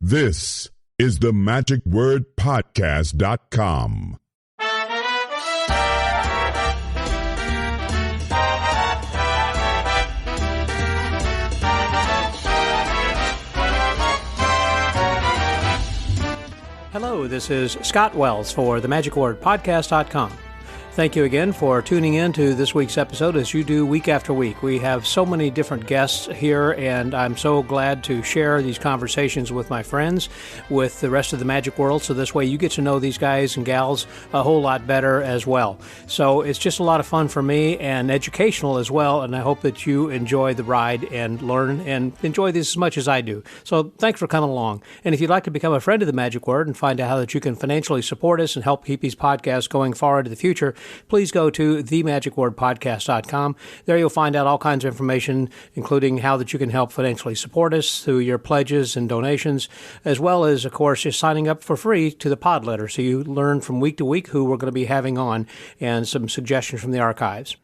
This is the magicwordpodcast.com. Hello, this is Scott Wells for the magicwordpodcast.com. Thank you again for tuning in to this week's episode as you do week after week. We have so many different guests here, and I'm so glad to share these conversations with my friends, with the rest of the magic world, so this way you get to know these guys and gals a whole lot better as well. So it's just a lot of fun for me and educational as well, and I hope that you enjoy the ride and learn and enjoy this as much as I do. So thanks for coming along. And if you'd like to become a friend of the Magic Word and find out how that you can financially support us and help keep these podcasts going far into the future, please go to themagicwordpodcast.com. There you'll find out all kinds of information, including how that you can help financially support us through your pledges and donations, as well as, of course, just signing up for free to the pod letter, so you learn from week to week who we're going to be having on and some suggestions from the archives.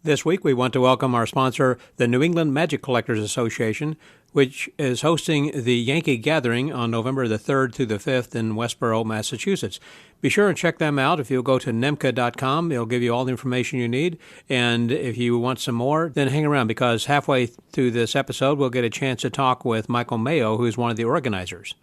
This week, we want to welcome our sponsor, the New England Magic Collectors Association, which is hosting the Yankee Gathering on November the 3rd through the 5th in Westboro, Massachusetts. Be sure and check them out. If you'll go to nemca.com, it'll give you all the information you need. And if you want some more, then hang around, because halfway through this episode, we'll get a chance to talk with Michael Mayo, who's one of the organizers.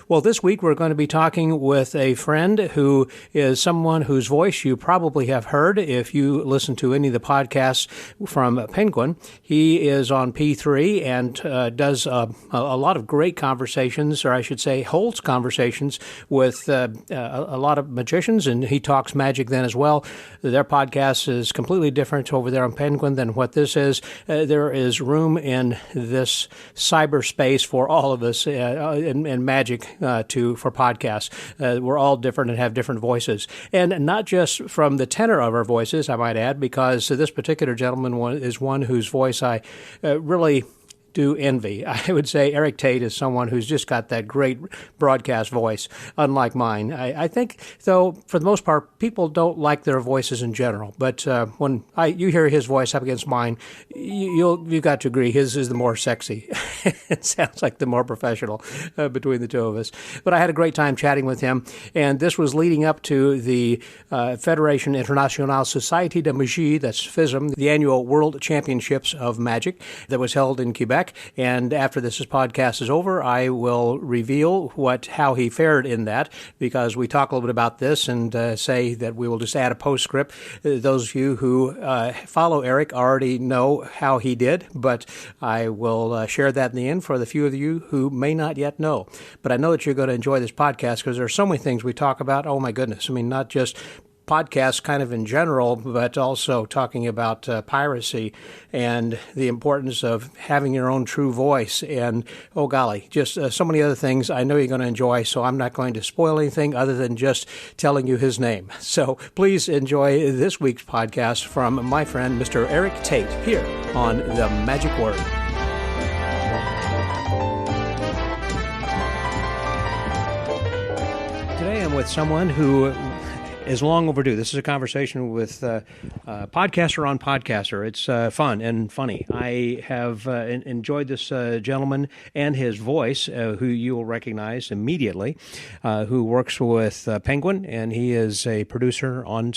Well, this week we're going to be talking with a friend who is someone whose voice you probably have heard if you listen to any of the podcasts from Penguin. He is on P3 and does a lot of great conversations, or I should say holds conversations with a lot of magicians, and he talks magic then as well. Their podcast is completely different over there on Penguin than what this is. There is room in this cyberspace for all of us in magic for podcasts. We're all different and have different voices. And not just from the tenor of our voices, I might add, because this particular gentleman is one whose voice I really do envy. I would say Erik Tait is someone who's just got that great broadcast voice, unlike mine. I think, though, for the most part, people don't like their voices in general. But when you hear his voice up against mine, you've got to agree his is the more sexy. It sounds like the more professional between the two of us. But I had a great time chatting with him, and this was leading up to the Fédération Internationale Société de Magie, that's FISM, the annual World Championships of Magic that was held in Quebec. And after this podcast is over, I will reveal how he fared in that, because we talk a little bit about this and say that we will just add a postscript. Those of you who follow Erik already know how he did, but I will share that in the end for the few of you who may not yet know. But I know that you're going to enjoy this podcast, because there are so many things we talk about. Oh, my goodness. I mean, not just podcasts kind of in general, but also talking about piracy and the importance of having your own true voice. And, oh golly, just so many other things I know you're going to enjoy, so I'm not going to spoil anything other than just telling you his name. So please enjoy this week's podcast from my friend, Mr. Erik Tait, here on The Magic Word. Today I'm with someone who is long overdue. This is a conversation with podcaster on podcaster. It's fun and funny. I have enjoyed this gentleman and his voice, who you will recognize immediately, who works with Penguin, and he is a producer on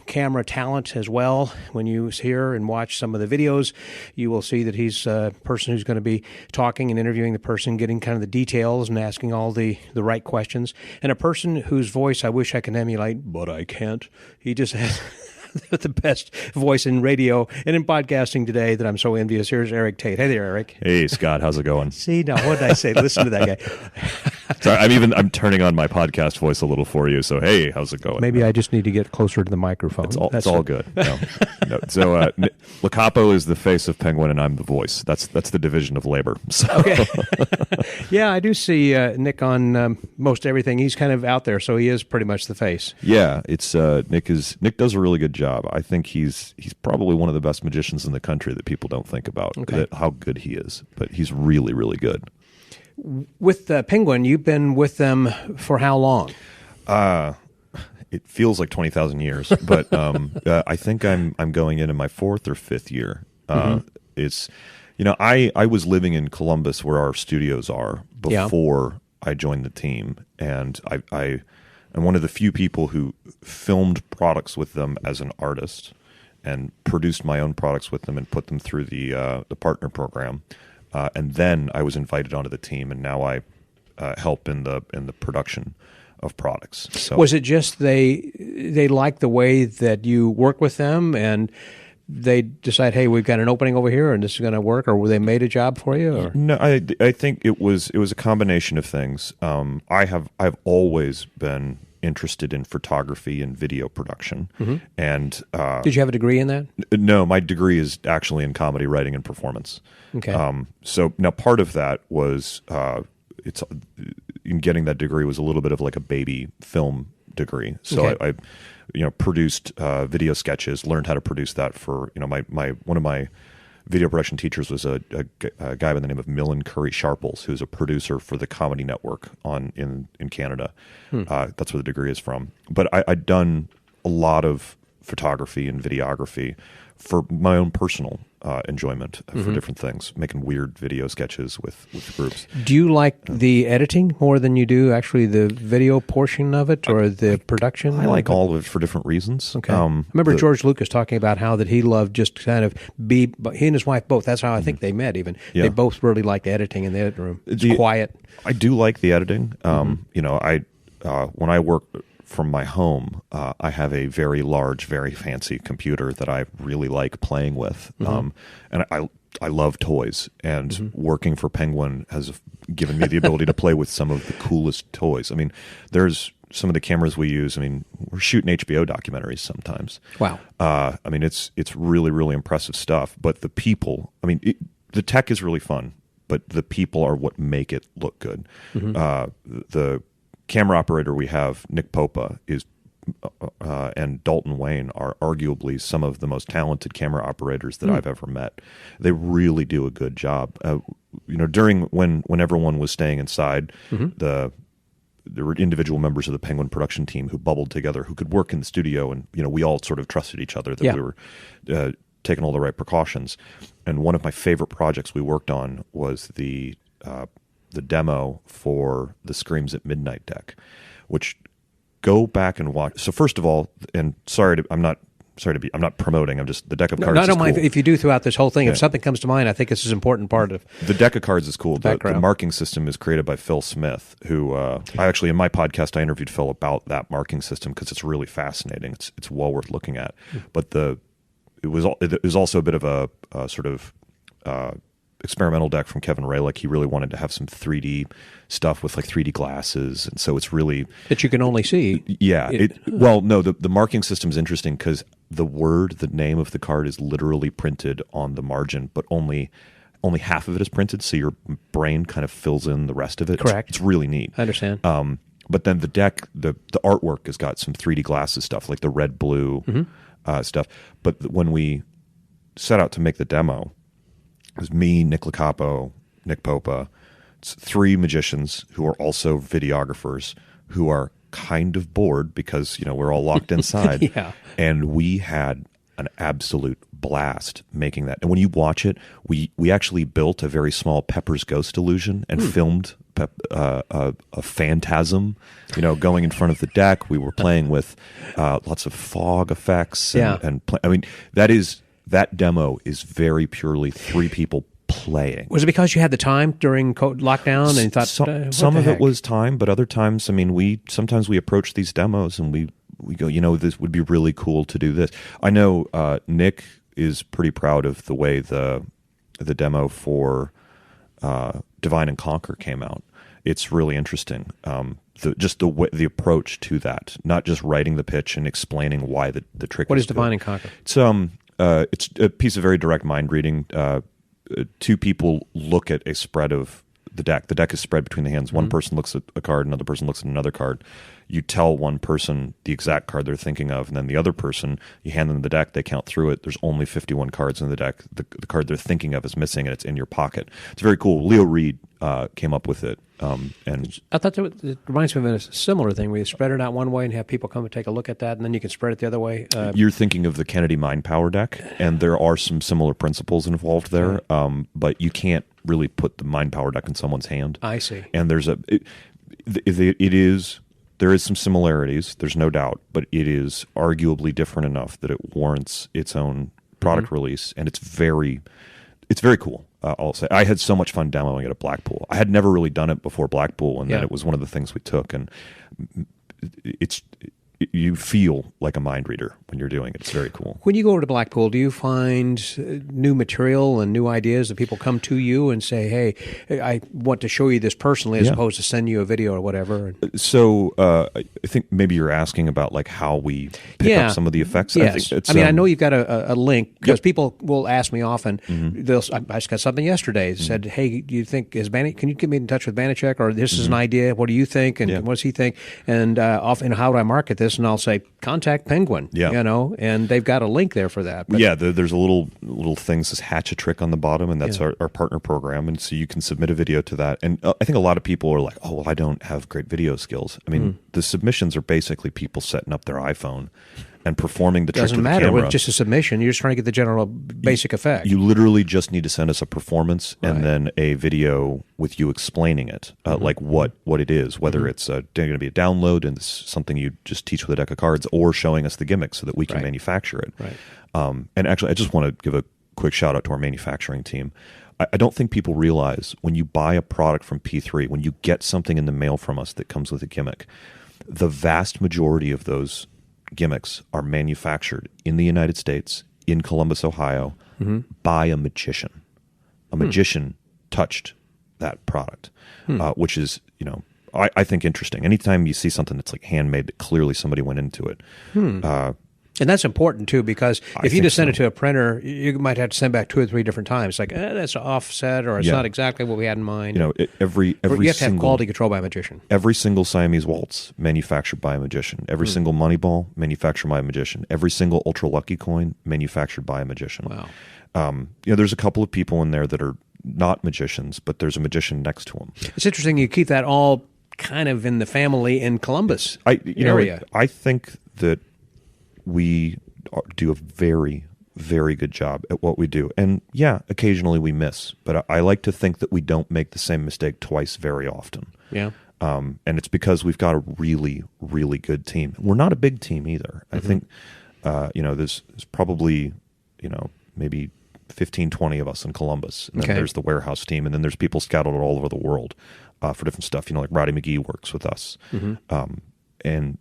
camera talent as well. When you hear and watch some of the videos, you will see that he's a person who's going to be talking and interviewing the person, getting kind of the details and asking all the right questions, and a person whose voice I wish I could emulate, but I can't. He just has the best voice in radio and in podcasting today that I'm so envious. Here's Erik Tait. Hey there, Erik. Hey, Scott. How's it going? See, now what did I say? Listen to that guy. Sorry, I'm turning on my podcast voice a little for you. So, hey, how's it going? Maybe I just need to get closer to the microphone. It's all good. No. So, Lacapo is the face of Penguin, and I'm the voice. That's the division of labor. So. Okay. Yeah, I do see Nick on most everything. He's kind of out there, so he is pretty much the face. Yeah, it's Nick does a really good job. I think he's probably one of the best magicians in the country that people don't think about. Okay. How good he is, but he's really, really good. With Penguin, you've been with them for how long? It feels like 20,000 years, but I think I'm going into my fourth or fifth year. It's I was living in Columbus where our studios are before I joined the team, and I am one of the few people who filmed products with them as an artist and produced my own products with them and put them through the partner program. And then I was invited onto the team, and now I help in the production of products. So was it just they like the way that you work with them, and they decide, hey, we've got an opening over here, and this is going to work, or they made a job for you? Or? No, I think it was a combination of things. I've always been interested in photography and video production, and did you have a degree in that? No, my degree is actually in comedy writing and performance. Okay. So now part of that was it's in getting that degree was a little bit of like a baby film degree. So Okay. I produced video sketches, learned how to produce that for my one of my video production teachers was a guy by the name of Millen Curry Sharples, who's a producer for the Comedy Network in Canada. That's where the degree is from. But I'd done a lot of photography and videography for my own personal enjoyment for different things, making weird video sketches with groups. Do you like the editing more than you do actually the video portion of it, or the production? I like all of it for different reasons. Okay. I remember George Lucas talking about how that he loved just kind of he and his wife both. That's how I think they met. Even they both really liked editing in the editing room. It's quiet. I do like the editing. When I work from my home, I have a very large, very fancy computer that I really like playing with, and I love toys. And working for Penguin has given me the ability to play with some of the coolest toys. I mean, there's some of the cameras we use. I mean, we're shooting HBO documentaries sometimes. Wow. I mean, it's really, really impressive stuff. But the people, I mean, the tech is really fun, but the people are what make it look good. The camera operator we have, Nick Popa, is and Dalton Wayne are arguably some of the most talented camera operators that I've ever met. They really do a good job. During when everyone was staying inside, there were individual members of the Penguin production team who bubbled together, who could work in the studio, and we all sort of trusted each other that we were taking all the right precautions. And one of my favorite projects we worked on was the demo for the Screams at Midnight deck, which go back and watch. So first of all, and I'm not promoting. I'm just the deck of cards. No, I don't is mind cool. if you do throughout this whole thing. If something comes to mind, I think this is an important part of the deck of cards is cool. The background. marking system is created by Phil Smith, who I actually in my podcast I interviewed Phil about that marking system because it's really fascinating. It's well worth looking at. But it was also a bit of a sort of experimental deck from Kevin Raylick. He really wanted to have some 3D stuff with like 3D glasses, and so it's really that you can only see. Yeah. The marking system is interesting because the name of the card is literally printed on the margin, but only half of it is printed, so your brain kind of fills in the rest of it. Correct. It's really neat. I understand. But then the deck, the artwork has got some 3D glasses stuff, like the red blue stuff. But when we set out to make the demo, it was me, Nick Licapo, Nick Popa. It's three magicians who are also videographers who are kind of bored because, we're all locked inside. Yeah. And we had an absolute blast making that. And when you watch it, we actually built a very small Pepper's Ghost illusion and filmed a phantasm, going in front of the deck. We were playing with lots of fog effects. That demo is very purely three people playing. Was it because you had the time during lockdown and you thought some of it was time, but other times, sometimes we approach these demos and we go, this would be really cool to do this. I know Nick is pretty proud of the way the demo for Divine and Conquer came out. It's really interesting. The approach to that, not just writing the pitch and explaining why the trick. What is good. Divine and Conquer? It's a piece of very direct mind reading. Two people look at a spread of the deck. The deck is spread between the hands. One person looks at a card, another person looks at another card. You tell one person the exact card they're thinking of, and then the other person, you hand them the deck, they count through it. There's only 51 cards in the deck. The card they're thinking of is missing, and it's in your pocket. It's very cool. Leo Reed came up with it. And I thought it reminds me of a similar thing where you spread it out one way and have people come and take a look at that, and then you can spread it the other way. You're thinking of the Kennedy Mind Power deck, and there are some similar principles involved there, but you can't really put the Mind Power deck in someone's hand. I see. And there's there is some similarities, there's no doubt, but it is arguably different enough that it warrants its own product release, and it's very cool. I'll say I had so much fun demoing it at Blackpool. I had never really done it before Blackpool, and then it was one of the things we took, and you feel like a mind reader when you're doing it. It's very cool. When you go over to Blackpool, do you find new material and new ideas that people come to you and say, hey, I want to show you this personally as opposed to send you a video or whatever? So I think maybe you're asking about like how we pick up some of the effects. Yes. I mean, I know you've got a link because people will ask me often. I just got something yesterday. It said, hey, do you think, can you get me in touch with Banachek? Or this is an idea. What do you think? And what does he think? And often, how do I market this? And I'll say, contact Penguin, and they've got a link there for that. But there's a little thing that says Hatch a Trick on the bottom, and that's our partner program. And so you can submit a video to that. And I think a lot of people are like, oh, well, I don't have great video skills. I mean, the submissions are basically people setting up their iPhone and performing the trick with the camera. Doesn't matter with just a submission. You're just trying to get the general basic effect. You literally just need to send us a performance and then a video with you explaining it, like what it is, whether it's going to be a download and it's something you just teach with a deck of cards, or showing us the gimmick so that we can manufacture it. Right. And actually, I just want to give a quick shout out to our manufacturing team. I don't think people realize when you buy a product from P3, when you get something in the mail from us that comes with a gimmick, the vast majority of those gimmicks are manufactured in the United States, in Columbus, Ohio, by a magician. A magician touched that product, which is, I think interesting. Anytime you see something that's like handmade, that clearly somebody went into it. And that's important, too, because if you just send it to a printer, you might have to send back 2 or 3 different times. Like, that's offset, or it's not exactly what we had in mind. You have to have quality control by a magician. Every single Siamese waltz manufactured by a magician. Every single money ball manufactured by a magician. Every single ultra lucky coin manufactured by a magician. Wow. There's a couple of people in there that are not magicians, but there's a magician next to them. It's interesting you keep that all kind of in the family in Columbus area. I think that we do a very, very good job at what we do. And occasionally we miss, but I like to think that we don't make the same mistake twice very often. Yeah. And it's because we've got a really, really good team. We're not a big team either. I think, there's probably, maybe 15, 20 of us in Columbus. And then there's the warehouse team, and then there's people scattered all over the world for different stuff. Like Roddy McGee works with us.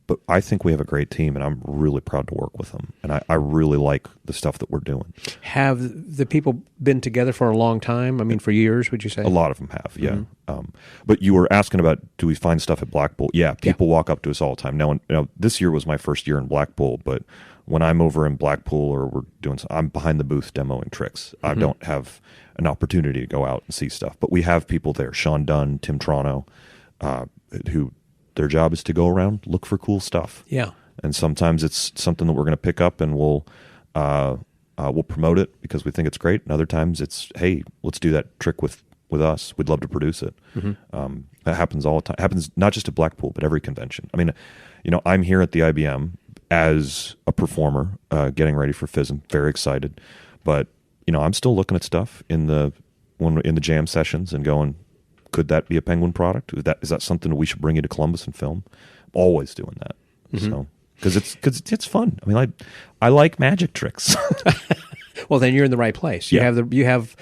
But I think we have a great team, and I'm really proud to work with them. And I really like the stuff that we're doing. Have the people been together for a long time? I mean, for years, would you say? A lot of them have, yeah. But you were asking about, do we find stuff at Blackpool? Yeah, people walk up to us all the time. Now, this year was my first year in Blackpool, but when I'm over in Blackpool or we're doing, I'm behind the booth demoing tricks. I don't have an opportunity to go out and see stuff. But we have people there, Sean Dunn, Tim Trono, who their job is to go around, look for cool stuff. Yeah. And sometimes it's something that we're going to pick up and we'll promote it because we think it's great. And other times it's, hey, let's do that trick with us. We'd love to produce it. That happens all the time. It happens not just at Blackpool, but every convention. I mean, I'm here at the IBM as a performer, getting ready for FISM, very excited. But, I'm still looking at stuff in the jam sessions and going, could that be a Penguin product? Is that something that we should bring you to Columbus and film? I'm always doing that. So because it's fun. I mean, I like magic tricks. Well, then you're in the right place. You have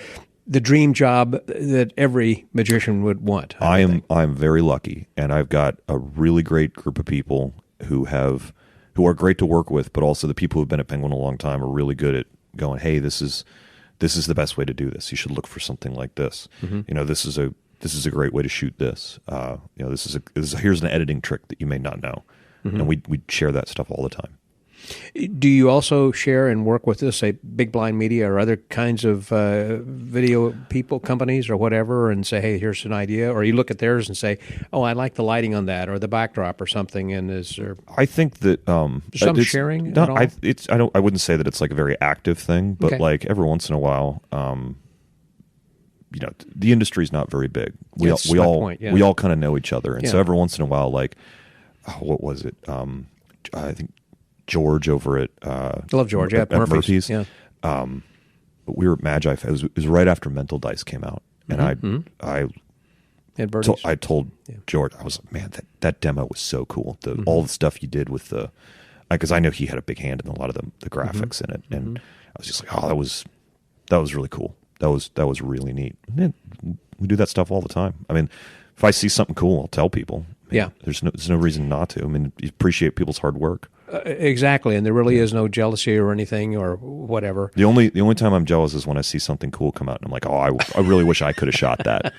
the dream job that every magician would want. I'm very lucky, and I've got a really great group of people who are great to work with, but also the people who've been at Penguin a long time are really good at going, hey, this is the best way to do this. You should look for something like this. This is a great way to shoot this. Here's an editing trick that you may not know, and we share that stuff all the time. Do you also share and work with, say, Big Blind Media or other kinds of video companies or whatever, and say, hey, here's an idea? Or you look at theirs and say, oh, I like the lighting on that or the backdrop or something, and is there... I think that... some sharing no, at all? I wouldn't say that it's like a very active thing, but Okay. like every once in a while... the industry's not very big. We all kind of know each other, and so every once in a while, like, what was it? I think George over at I love George. at Murphy's. Yeah. We were at Magi. It was right after Mental Dice came out, and I told George, I was like, man, that demo was so cool. All the stuff you did with the, because I know he had a big hand in a lot of the graphics in it, and I was just like, oh, that was really cool. That was really neat. And we do that stuff all the time. I mean, if I see something cool, I'll tell people. Yeah. There's no reason not to. I mean, you appreciate people's hard work. Exactly, and there really is no jealousy or anything or whatever. The only time I'm jealous is when I see something cool come out and I'm like, oh, I really wish I could have shot that.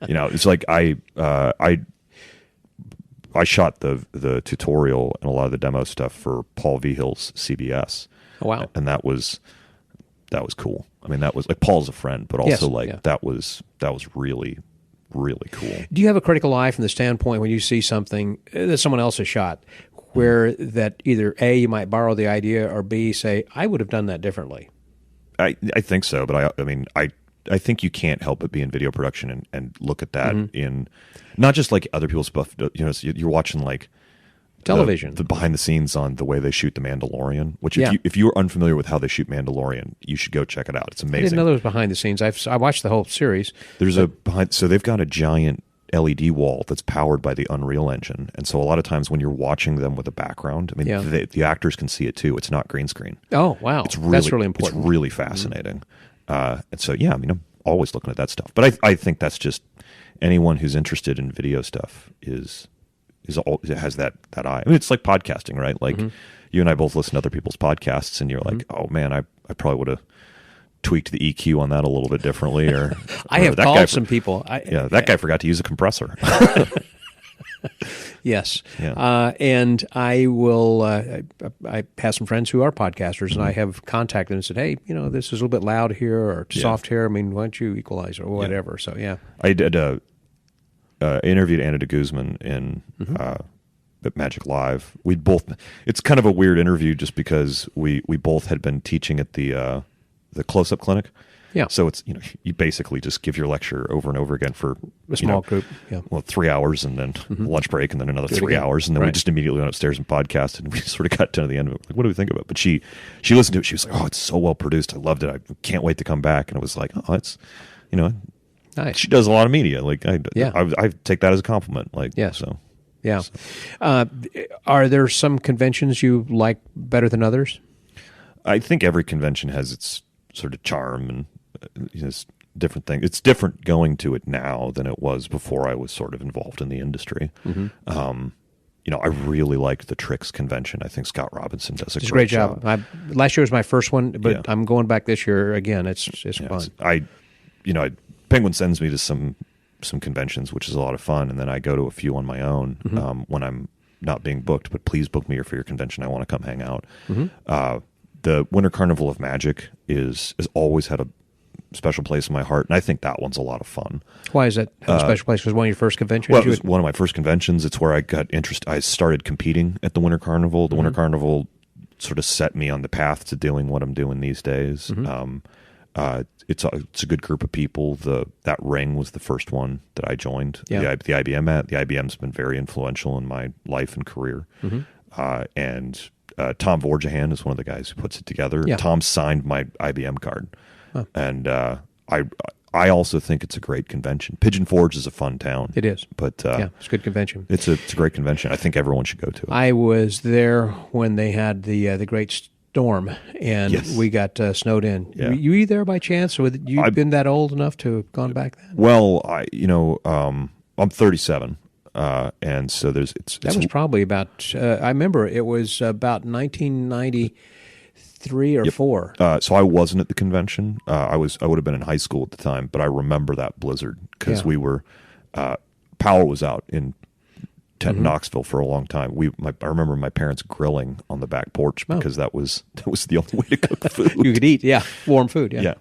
It's like I shot the tutorial and a lot of the demo stuff for Paul Vihil's CBS. Oh, wow. And that was cool. I mean, that was like, Paul's a friend, but also that was really, really cool. Do you have a critical eye from the standpoint when you see something that someone else has shot, where that either A, you might borrow the idea, or B, say, I would have done that differently? I think so, but I think you can't help but be in video production and look at that in not just like other people's stuff. You're watching like television, the behind the scenes on the way they shoot The Mandalorian. Which if you're unfamiliar with how they shoot Mandalorian, you should go check it out. It's amazing. I didn't know there was behind the scenes. I watched the whole series. There's so they've got a giant LED wall that's powered by the Unreal Engine, and so a lot of times when you're watching them with a background, I mean, the actors can see it too. It's not green screen. Oh, wow. That's really important. It's really fascinating. And so, I mean, I'm always looking at that stuff. But I think that's just anyone who's interested in video stuff has that eye. I mean, it's like podcasting, right? Like you and I both listen to other people's podcasts, and you're like, oh man, I probably would have tweaked the EQ on that a little bit differently, or I have called some people. That guy forgot to use a compressor. Yes. Yeah. And I will, I have some friends who are podcasters, and I have contacted them and said, hey, this is a little bit loud here or soft here. I mean, why don't you equalize or whatever? So, yeah. I did interviewed Anna de Guzman in at Magic Live. It's kind of a weird interview just because we both had been teaching at the close-up clinic. Yeah. So it's, you basically just give your lecture over and over again for a small group. Yeah. Well, 3 hours and then lunch break and then another 3 hours. And then we just immediately went upstairs and podcasted, and we sort of got to the end of it. Like, what do we think of it? But she listened to it. She was like, oh, it's so well produced. I loved it. I can't wait to come back. And it was like, oh, it's, nice. She does a lot of media. Like I take that as a compliment. Like, yeah. So. Yeah. So. Are there some conventions you like better than others? I think every convention has its sort of charm and it's different thing. It's different going to it now than it was before I was sort of involved in the industry. I really liked the Tricks convention. I think Scott Robinson does a great job. Last year was my first one, but I'm going back this year again. It's fun. Penguin sends me to some conventions, which is a lot of fun, and then I go to a few on my own when I'm not being booked. But please book me for your convention. I want to come hang out. The Winter Carnival of Magic has always had a special place in my heart, and I think that one's a lot of fun. Why is that a special place? Was it one of your first conventions? Well, it was one of my first conventions. It's where I got interest. I started competing at the Winter Carnival. The Winter Carnival sort of set me on the path to doing what I'm doing these days. It's a good group of people. That ring was the first one that I joined. Yeah. The IBM at. The IBM's been very influential in my life and career. And Tom Vorjahan is one of the guys who puts it together. Yeah. Tom signed my IBM card. And I also think it's a great convention. Pigeon Forge is a fun town. It is. But it's a good convention. It's a great convention. I think everyone should go to it. I was there when they had the Great Storm, and we got snowed in. Yeah. Were you there by chance, or you've been that old enough to have gone back then? Well, I'm 37. And so that was probably about, I remember it was about 1993 or 4. So I wasn't at the convention. I would have been in high school at the time, but I remember that blizzard because we were, power was out in Knoxville for a long time. I remember my parents grilling on the back porch because that was the only way to cook food. You could eat, warm food, Yeah.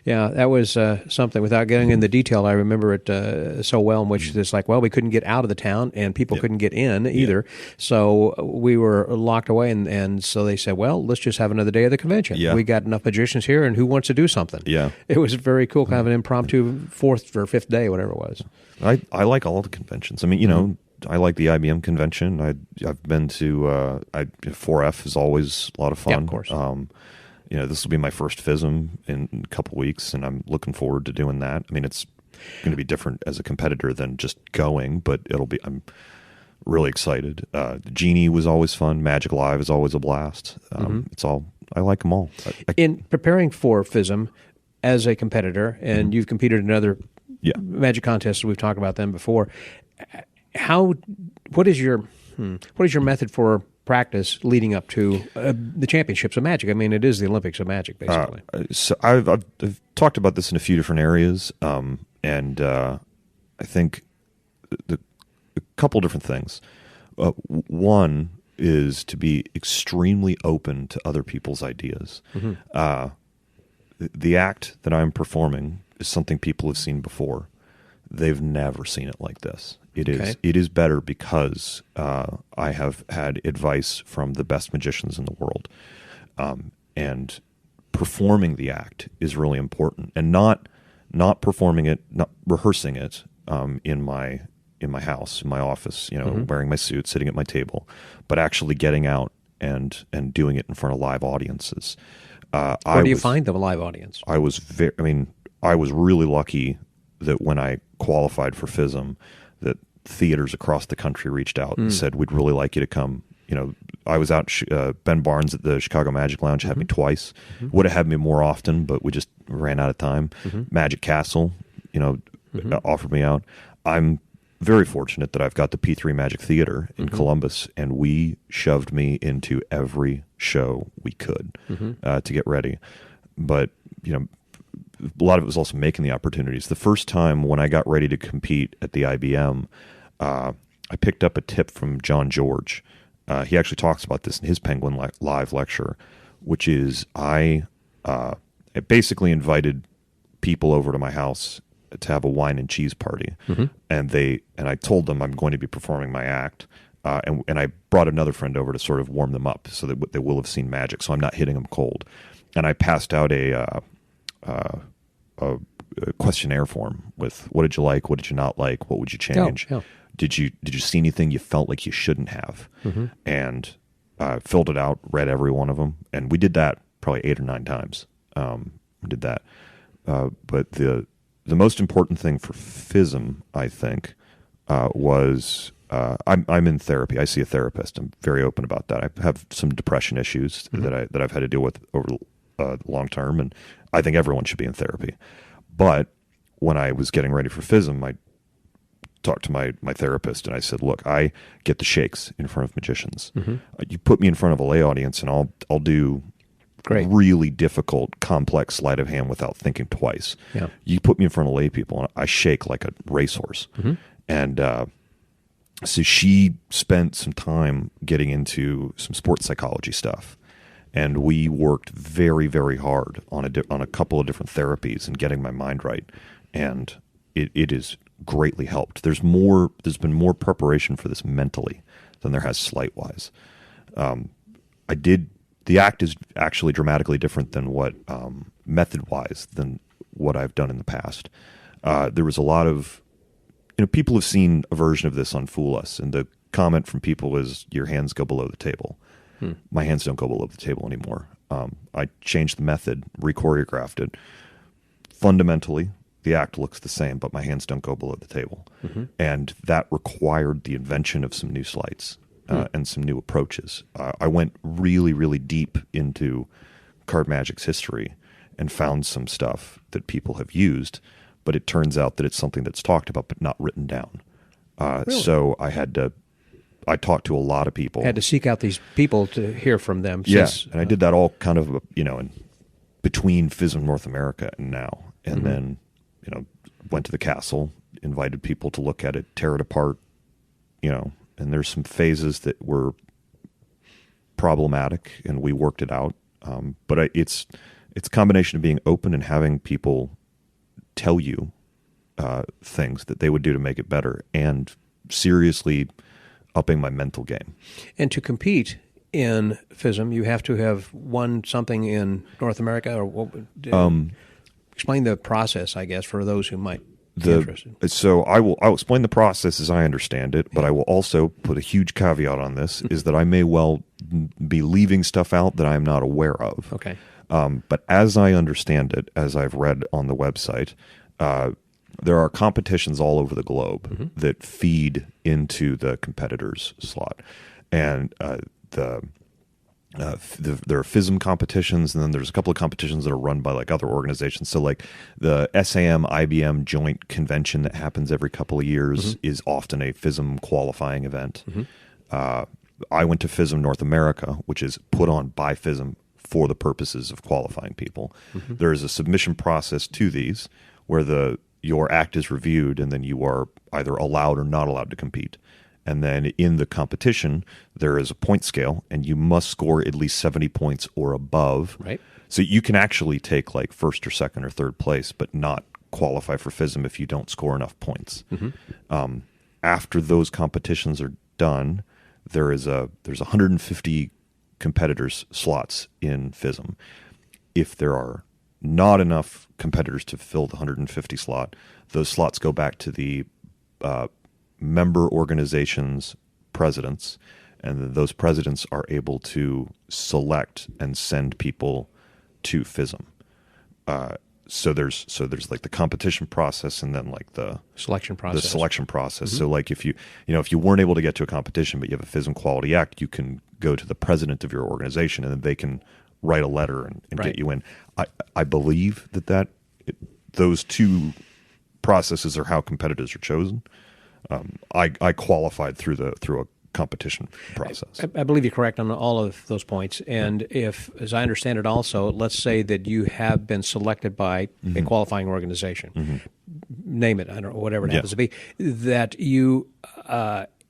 Yeah, that was something. Without getting into detail, I remember it so well, in which it's like, well, we couldn't get out of the town, and people couldn't get in either. So we were locked away, and so they said, well, let's just have another day of the convention. Yeah. We got enough magicians here, and who wants to do something? Yeah. It was very cool, kind of an impromptu fourth or fifth day, whatever it was. I like all the conventions. I mean, I like the IBM convention. I've been to 4F is always a lot of fun. Yeah, of course. This will be my first FISM in a couple weeks, and I'm looking forward to doing that. I mean, it's going to be different as a competitor than just going, but I'm really excited. Genie was always fun. Magic Live is always a blast. I like them all. In preparing for FISM as a competitor, and you've competed in other Magic contests, we've talked about them before. What is your method for practice leading up to the championships of Magic? I mean, it is the Olympics of Magic, basically. So I've talked about this in a few different areas, and I think a couple different things. One is to be extremely open to other people's ideas. The act that I'm performing is something people have seen before. They've never seen it like this. It is better because I have had advice from the best magicians in the world, and performing the act is really important, and not performing it, not rehearsing it in my house, in my office, wearing my suit, sitting at my table, but actually getting out and doing it in front of live audiences. Where do you find the live audience? I was really lucky that when I qualified for FISM, that theaters across the country reached out and said, we'd really like you to come. I was out, Ben Barnes at the Chicago Magic Lounge had me twice. Would have had me more often, but we just ran out of time. Magic Castle, offered me out. I'm very fortunate that I've got the P3 Magic Theater in Columbus, and we shoved me into every show we could to get ready. But, a lot of it was also making the opportunities. The first time when I got ready to compete at the IBM, I picked up a tip from John George. He actually talks about this in his Penguin Live lecture, which is I basically invited people over to my house to have a wine and cheese party, and I told them I'm going to be performing my act, and I brought another friend over to sort of warm them up so that they will have seen magic, so I'm not hitting them cold. And I passed out a questionnaire form with what did you like, what did you not like, what would you change, did you see anything you felt like you shouldn't have, and filled it out, read every one of them, and we did that probably 8 or 9 times. We did that, but the most important thing for FISM, I think, was I'm in therapy. I see a therapist. I'm very open about that. I have some depression issues that I've had to deal with over long term, and I think everyone should be in therapy. But when I was getting ready for FISM, I talked to my therapist, and I said, look, I get the shakes in front of magicians. You put me in front of a lay audience, and I'll do really difficult, complex sleight of hand without thinking twice. You put me in front of lay people, and I shake like a racehorse. And so she spent some time getting into some sports psychology stuff. And we worked very, very hard on a couple of different therapies and getting my mind right, and it has greatly helped. There's been more preparation for this mentally than there has sleight wise. The act is actually dramatically different than what method wise than what I've done in the past. There was a lot of people have seen a version of this on Fool Us, and the comment from people is your hands go below the table. My hands don't go below the table anymore. I changed the method, re-choreographed it. Fundamentally, the act looks the same, but my hands don't go below the table. And that required the invention of some new sleights and some new approaches. I went really, really deep into card magic's history and found some stuff that people have used, but it turns out that it's something that's talked about but not written down. Really? So I talked to a lot of people. Had to seek out these people to hear from them. Yes, and I did that all kind of, in between FISM North America and now. And then, went to the castle, invited people to look at it, tear it apart, and there's some phases that were problematic, and we worked it out. But it's a combination of being open and having people tell you things that they would do to make it better, and seriously upping my mental game. And to compete in FISM, you have to have won something in North America, or what? Explain the process, I guess, for those who might be interested. So I'll explain the process as I understand it, but I will also put a huge caveat on this: is that I may well be leaving stuff out that I am not aware of. Okay. But as I understand it, as I've read on the website, there are competitions all over the globe that feed into the competitor's slot, and there are FISM competitions, and then there's a couple of competitions that are run by like other organizations. So like the SAM IBM joint convention that happens every couple of years is often a FISM qualifying event. I went to FISM North America, which is put on by FISM for the purposes of qualifying people. There is a submission process to these where your act is reviewed, and then you are either allowed or not allowed to compete. And then in the competition, there is a point scale, and you must score at least 70 points or above. Right. So you can actually take like first or second or third place, but not qualify for FISM if you don't score enough points. After those competitions are done, there's 150 competitors slots in FISM. If there are not enough competitors to fill the 150 slot, those slots go back to the member organizations' presidents, and those presidents are able to select and send people to FISM. So there's like the competition process, and then like the selection process. So like if you weren't able to get to a competition, but you have a FISM Quality Act, you can go to the president of your organization, and then they can write a letter and get you in. I believe that those two processes are how competitors are chosen. I qualified through a competition process. I believe you're correct on all of those points. And if, as I understand it also, let's say that you have been selected by a qualifying organization, name it, I don't know, whatever it happens to be, that you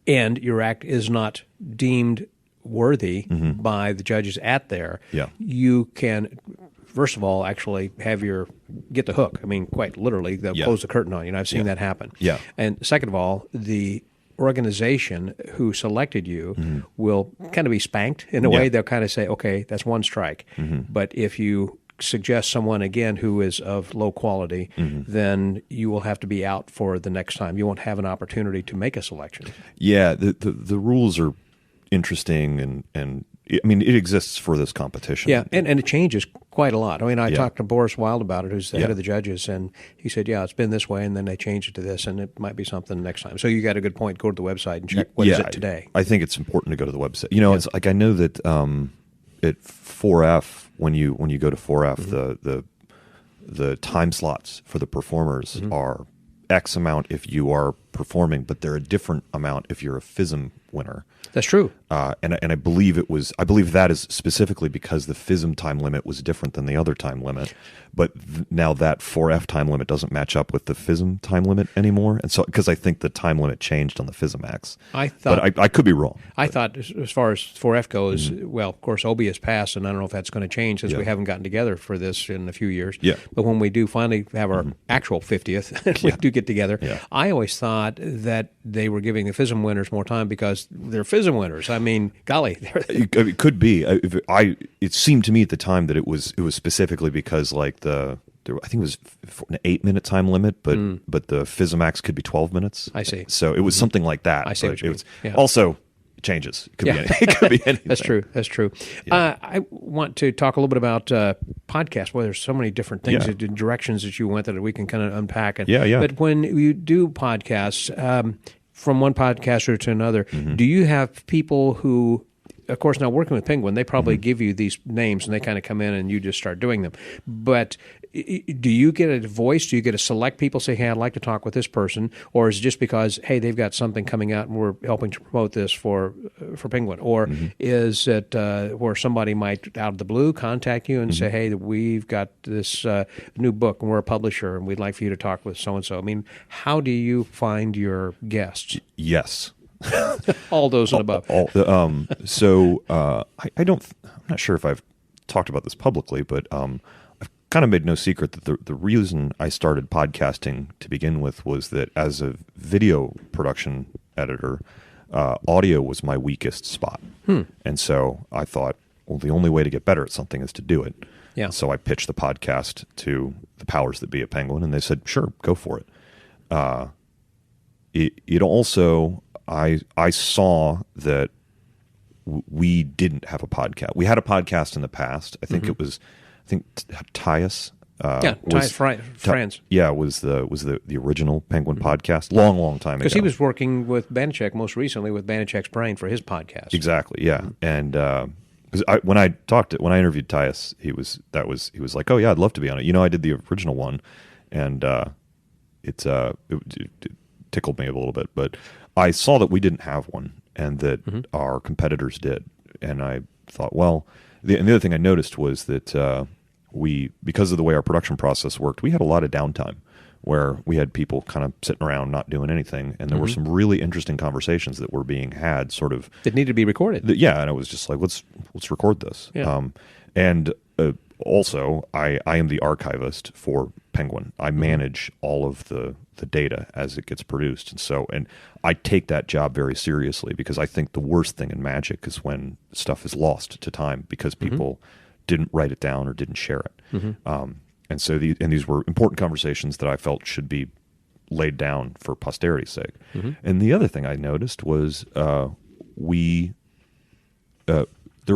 and your act is not deemed worthy by the judges at there, you can, first of all, actually get the hook. I mean, quite literally, they'll close the curtain on you, and I've seen that happen. Yeah. And second of all, the organization who selected you will kind of be spanked in a way. They'll kind of say, okay, that's one strike. But if you suggest someone again who is of low quality, then you will have to be out for the next time. You won't have an opportunity to make a selection. Yeah, the rules are interesting, and I mean, it exists for this competition. Yeah, and it changes quite a lot. I mean, I talked to Boris Wild about it, who's the head of the judges, and he said, it's been this way, and then they changed it to this, and it might be something next time. So you got a good point. Go to the website and check what is it today. I think it's important to go to the website. It's like I know that at 4F, when you go to 4F, the time slots for the performers are X amount if you are performing, but they're a different amount if you're a FISM winner. That's true. And I believe that is specifically because the FISM time limit was different than the other time limit. But now that 4F time limit doesn't match up with the FISM time limit anymore. And so, because I think the time limit changed on the FISM acts. But I could be wrong. I thought as far as 4F goes, well, of course, OB has passed, and I don't know if that's going to change since we haven't gotten together for this in a few years. Yeah. But when we do finally have our actual 50th, we do get together, I always thought that they were giving the FISM winners more time because they're FISM winners. I mean, golly. It could be. It seemed to me at the time that it was specifically because like I think it was an 8-minute time limit, but the FISM acts could be 12 minutes. I see. So it was something like that. I see what you mean. Yeah. Also, it changes. It could be anything. That's true. Yeah. I want to talk a little bit about podcasts. Well, there's so many different things, directions that you went that we can kind of unpack. But when you do podcasts, from one podcaster to another, do you have people who, of course, now working with Penguin, they probably give you these names and they kind of come in and you just start doing them. But do you get a voice? Do you get to select people, say, hey, I'd like to talk with this person? Or is it just because, hey, they've got something coming out and we're helping to promote this for Penguin? Or is it where somebody might, out of the blue, contact you and say, hey, we've got this new book and we're a publisher and we'd like for you to talk with so-and-so? I mean, how do you find your guests? Yes. All those and above. I'm not sure if I've talked about this publicly, but I've kind of made no secret that the reason I started podcasting to begin with was that as a video production editor, audio was my weakest spot. And so I thought, well, the only way to get better at something is to do it. Yeah. So I pitched the podcast to the powers that be at Penguin, and they said, sure, go for it. It also, I saw that we didn't have a podcast. We had a podcast in the past. I think it was, Tait. Tait France. Was the original Penguin podcast long time ago. Because he was working with Banachek most recently with Banachek's Brain for his podcast. Exactly. Yeah, and because when I interviewed Tait, he was like, oh yeah, I'd love to be on it. I did the original one, and it tickled me a little bit, but I saw that we didn't have one and that our competitors did. And I thought, well, the other thing I noticed was that because of the way our production process worked, we had a lot of downtime where we had people kind of sitting around not doing anything. And there were some really interesting conversations that were being had sort of. That needed to be recorded. And it was just like, let's record this. Yeah. Also, I am the archivist for Penguin. I manage all of the data as it gets produced. And I take that job very seriously because I think the worst thing in magic is when stuff is lost to time because people didn't write it down or didn't share it. And so these were important conversations that I felt should be laid down for posterity's sake. And the other thing I noticed was there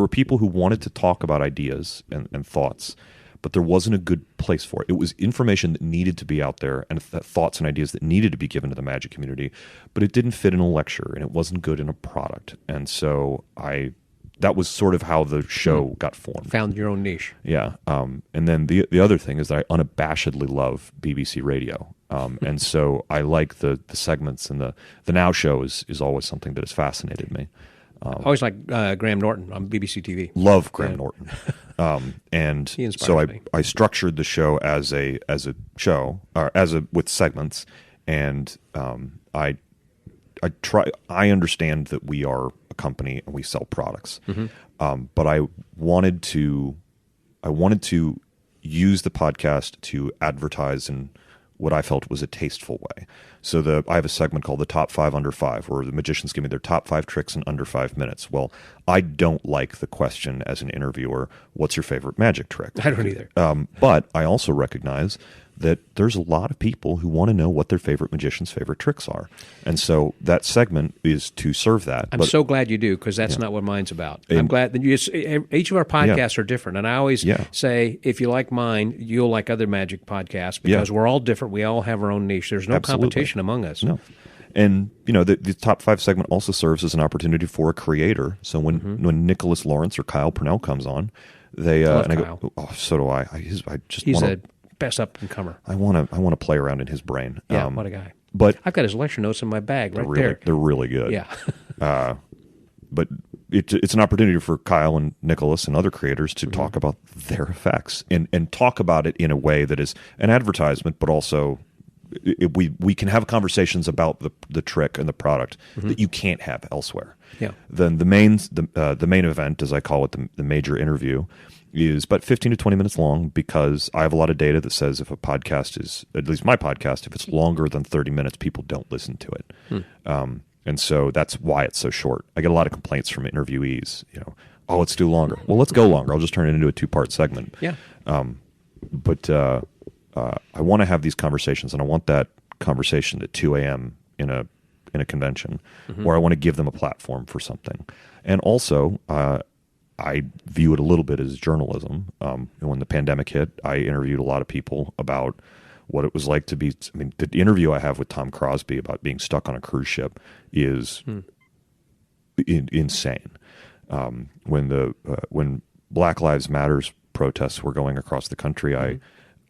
were people who wanted to talk about ideas and thoughts, but there wasn't a good place for it. It was information that needed to be out there and thoughts and ideas that needed to be given to the magic community, but it didn't fit in a lecture and it wasn't good in a product. And so that was sort of how the show got formed. Found your own niche. Yeah. And then the other thing is that I unabashedly love BBC Radio. And so I like the segments, and the Now Show is always something that has fascinated me. I always like Graham Norton on BBC TV. Love Graham Norton. And he inspires so me. I structured the show as a show, or with segments, and I understand that we are a company and we sell products, but I wanted to use the podcast to advertise in what I felt was a tasteful way. So I have a segment called the Top 5 Under 5, where the magicians give me their top 5 tricks in under 5 minutes. Well, I don't like the question as an interviewer, what's your favorite magic trick? I don't either. But I also recognize that there's a lot of people who want to know what their favorite magician's favorite tricks are. And so that segment is to serve that. I'm so glad you do, because that's not what mine's about. I'm glad that each of our podcasts are different. And I always say, if you like mine, you'll like other magic podcasts, because we're all different. We all have our own niche. There's no competition among us. No. And, the top 5 segment also serves as an opportunity for a creator. So when Nicholas Lawrence or Kyle Purnell comes on, they and I go, oh, so do I. He's a best up-and-comer. I want to play around in his brain. Yeah, what a guy. But I've got his lecture notes in my bag there. They're really good. Yeah. But it's an opportunity for Kyle and Nicholas and other creators to talk about their effects and talk about it in a way that is an advertisement, but also we can have conversations about the trick and the product that you can't have elsewhere. Yeah. Then the main event, as I call it, the major interview, is about 15 to 20 minutes long, because I have a lot of data that says if a podcast is, at least my podcast, if it's longer than 30 minutes, people don't listen to it. And so that's why it's so short. I get a lot of complaints from interviewees, oh, let's do longer. Well, let's go longer. I'll just turn it into a 2-part segment. Yeah. But I want to have these conversations, and I want that conversation at 2 a.m. in a convention, where I want to give them a platform for something. And also, I view it a little bit as journalism. And when the pandemic hit, I interviewed a lot of people about what it was like to be. I mean, the interview I have with Tom Crosby about being stuck on a cruise ship is insane. When Black Lives Matters protests were going across the country,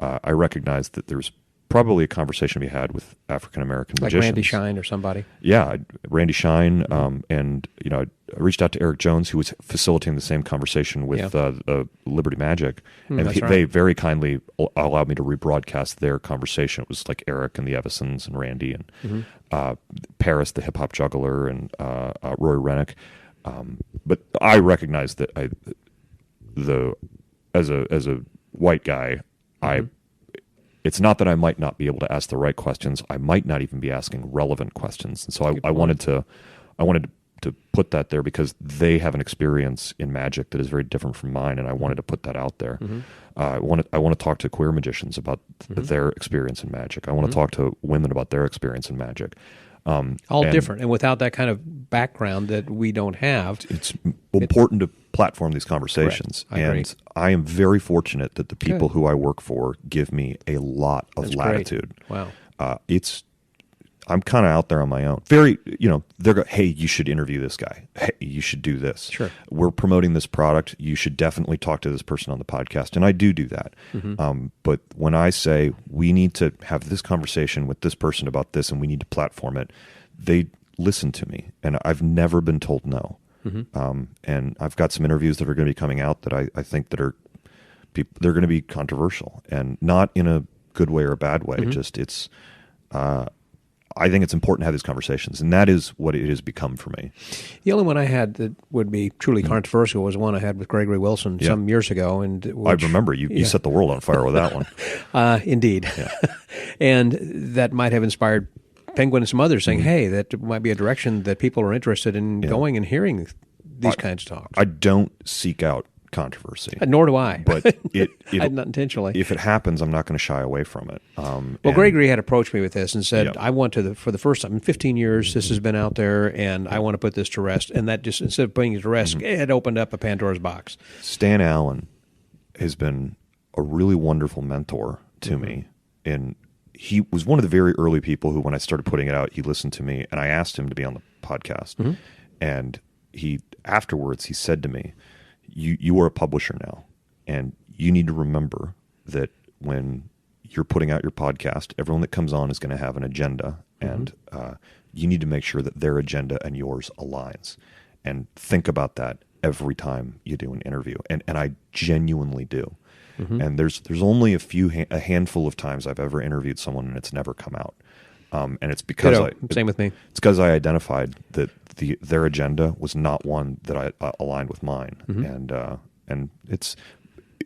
I recognized that there's probably a conversation we had with African American like magicians. Randy Shine or somebody. Yeah, Randy Shine, and I reached out to Eric Jones, who was facilitating the same conversation with Liberty Magic, and they very kindly allowed me to rebroadcast their conversation. It was like Eric and the Evisons and Randy and Paris, the hip hop juggler, and Roy Rennick. But I recognize that as a white guy, it's not that I might not be able to ask the right questions. I might not even be asking relevant questions. And so I wanted to put that there because they have an experience in magic that is very different from mine, and I wanted to put that out there. I want to talk to queer magicians about their experience in magic. I want to talk to women about their experience in magic. All different, and without that kind of background that we don't have. It's important to platform these conversations. And I am very fortunate that the people who I work for give me a lot of latitude. Great. Wow. I'm kind of out there on my own. Very, they're go, hey, you should interview this guy. Hey, you should do this. Sure. We're promoting this product. You should definitely talk to this person on the podcast. And I do that. But when I say we need to have this conversation with this person about this and we need to platform it, they listen to me. And I've never been told no. And I've got some interviews that are going to be coming out that I think that they're going to be controversial, and not in a good way or a bad way. Just I think it's important to have these conversations, and that is what it has become for me. The only one I had that would be truly controversial was one I had with Gregory Wilson some years ago. And I remember you set the world on fire with that one. Indeed. Yeah. And that might have inspired Penguin and some others saying, hey, that might be a direction that people are interested in going and hearing these kinds of talks. I don't seek out controversy. Nor do I. But not intentionally. If it happens, I'm not going to shy away from it. Gregory had approached me with this and said, I want to, for the first time in 15 years, this has been out there, and I want to put this to rest. And that just, instead of putting it to rest, it opened up a Pandora's box. Stan Allen has been a really wonderful mentor to me. And he was one of the very early people who, when I started putting it out, he listened to me, and I asked him to be on the podcast. And afterwards, he said to me, You are a publisher now, and you need to remember that when you're putting out your podcast, everyone that comes on is going to have an agenda, and you need to make sure that their agenda and yours aligns. And think about that every time you do an interview. And I genuinely do. And there's only a handful of times I've ever interviewed someone and it's never come out. And it's because same with me. It's because I identified that their agenda was not one that I aligned with mine, and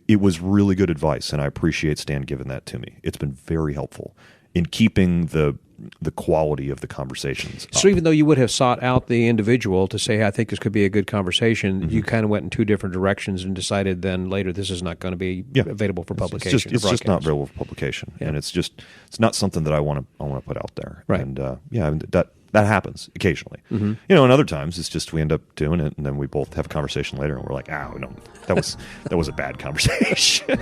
it was really good advice, and I appreciate Stan giving that to me. It's been very helpful in keeping the quality of the conversations up. So even though you would have sought out the individual to say, hey, I think this could be a good conversation, you kind of went in two different directions and decided then later this is not going to be available for publication. It's just not available for publication, and it's not something that I want to put out there. Right. And that happens occasionally. And other times it's just we end up doing it, and then we both have a conversation later, and we're like, no, that was a bad conversation.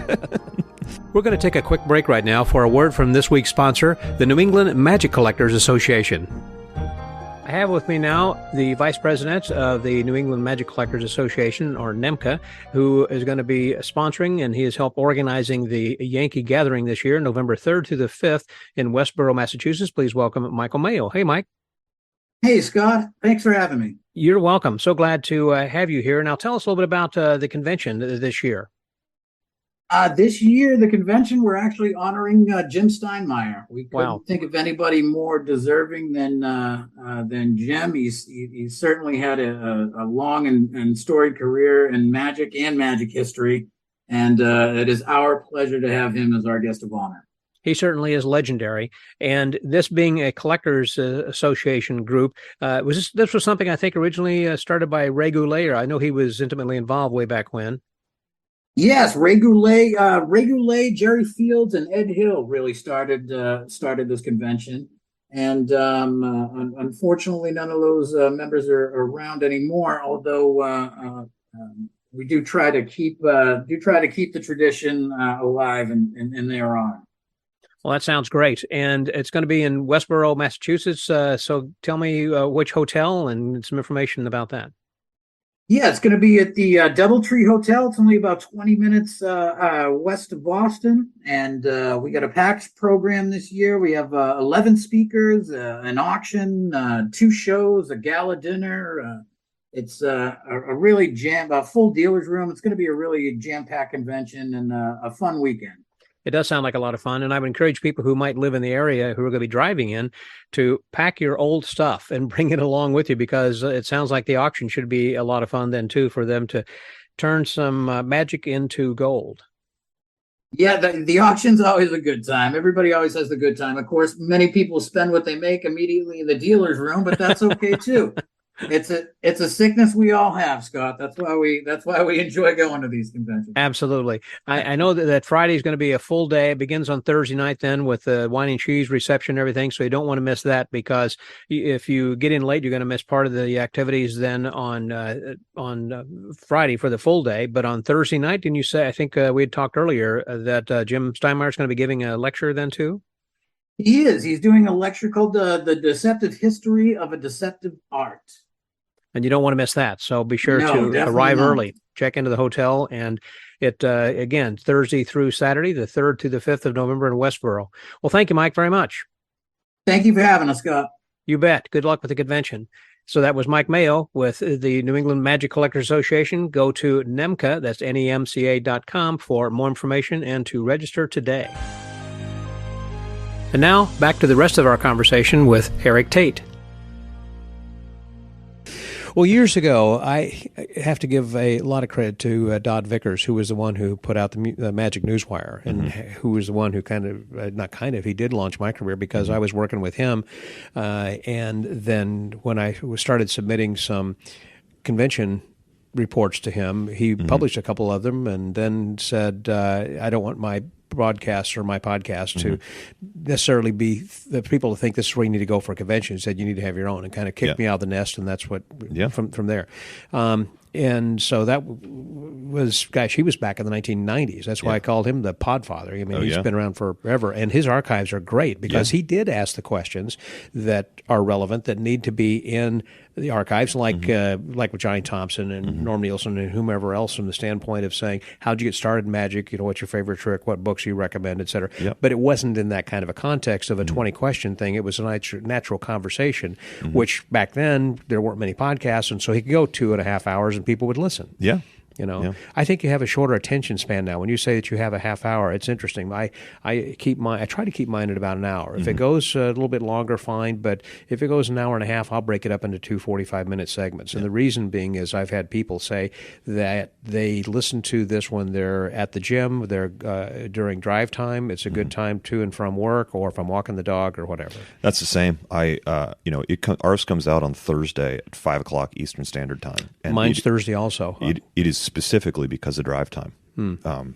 We're going to take a quick break right now for a word from this week's sponsor, the New England Magic Collectors Association. I have with me now the Vice President of the New England Magic Collectors Association, or NEMCA, who is going to be sponsoring, and he has helped organizing the Yankee Gathering this year, November 3rd to the 5th in Westborough, Massachusetts. Please welcome Michael Mayo. Hey, Mike. Hey, Scott. Thanks for having me. You're welcome. So glad to have you here. Now, tell us a little bit about the convention this year. This year, the convention, we're actually honoring Jim Steinmeier. We couldn't think of anybody more deserving than Jim. He certainly had a long and storied career in magic and magic history, and it is our pleasure to have him as our guest of honor. He certainly is legendary. And this being a collectors association group, this was something I think originally started by Ray Goulet. I know he was intimately involved way back when. Yes, Ray Goulet, Jerry Fields, and Ed Hill really started this convention. And unfortunately, none of those members are around anymore. Although we do try to keep the tradition alive in their honor. Well, that sounds great. And it's going to be in Westborough, Massachusetts. So tell me which hotel and some information about that. Yeah, it's going to be at the Doubletree Hotel. It's only about 20 minutes west of Boston. And we got a packed program this year. We have 11 speakers, an auction, 2 shows, a gala dinner. It's a really a full dealer's room. It's going to be a really jam-packed convention and a fun weekend. It does sound like a lot of fun, and I would encourage people who might live in the area who are going to be driving in to pack your old stuff and bring it along with you, because it sounds like the auction should be a lot of fun then too, for them to turn some magic into gold. Yeah, the auction's always a good time. Everybody always has a good time. Of course, many people spend what they make immediately in the dealer's room, but that's okay too. It's a sickness we all have, Scott. That's why we enjoy going to these conventions. Absolutely. I know that Friday is going to be a full day. It begins on Thursday night then with the wine and cheese reception and everything. So you don't want to miss that, because if you get in late, you're going to miss part of the activities then on Friday for the full day. But on Thursday night, didn't you say, I think we had talked earlier that Jim Steinmeier is going to be giving a lecture then too? He is. He's doing a lecture called the Deceptive History of a Deceptive Art. And you don't want to miss that. So be sure to arrive early, check into the hotel. And it, again, Thursday through Saturday, the 3rd to the 5th of November in Westboro. Well, thank you, Mike, very much. Thank you for having us, Scott. You bet. Good luck with the convention. So that was Mike Mayo with the New England Magic Collectors Association. Go to NEMCA, that's NEMCA.com, for more information and to register today. And now back to the rest of our conversation with Erik Tait. Well, years ago, I have to give a lot of credit to Dodd Vickers, who was the one who put out the Magic Newswire, and who was the one who he did launch my career, because I was working with him. And then when I started submitting some convention reports to him, he published a couple of them and then said, I don't want my broadcast or my podcast to necessarily be the people to think this is where you need to go for a convention. He said you need to have your own, and kind of kicked me out of the nest, and that's what from there. And so that was, gosh, he was back in the 1990s. That's why I called him the Podfather. I mean, he's been around forever, and his archives are great, because he did ask the questions that are relevant, that need to be in the archives, like with Johnny Thompson and Norm Nielsen and whomever else, from the standpoint of saying, how'd you get started in magic? You know, what's your favorite trick? What books you recommend, et cetera. But it wasn't in that kind of a context of a 20-question thing. It was a natural conversation, which back then there weren't many podcasts, and so he could go 2.5 hours and people would listen. You know, I think you have a shorter attention span now. When you say that you have a half hour, it's interesting. I try to keep mine at about an hour. If it goes a little bit longer, fine. But if it goes an hour and a half, I'll break it up into 2 45-minute segments. And the reason being is I've had people say that they listen to this when they're at the gym, they're during drive time. It's a good time to and from work, or if I'm walking the dog or whatever. That's the same. Ours comes out on Thursday at 5 o'clock Eastern Standard Time. And mine's Thursday also. Huh? It is specifically because of drive time.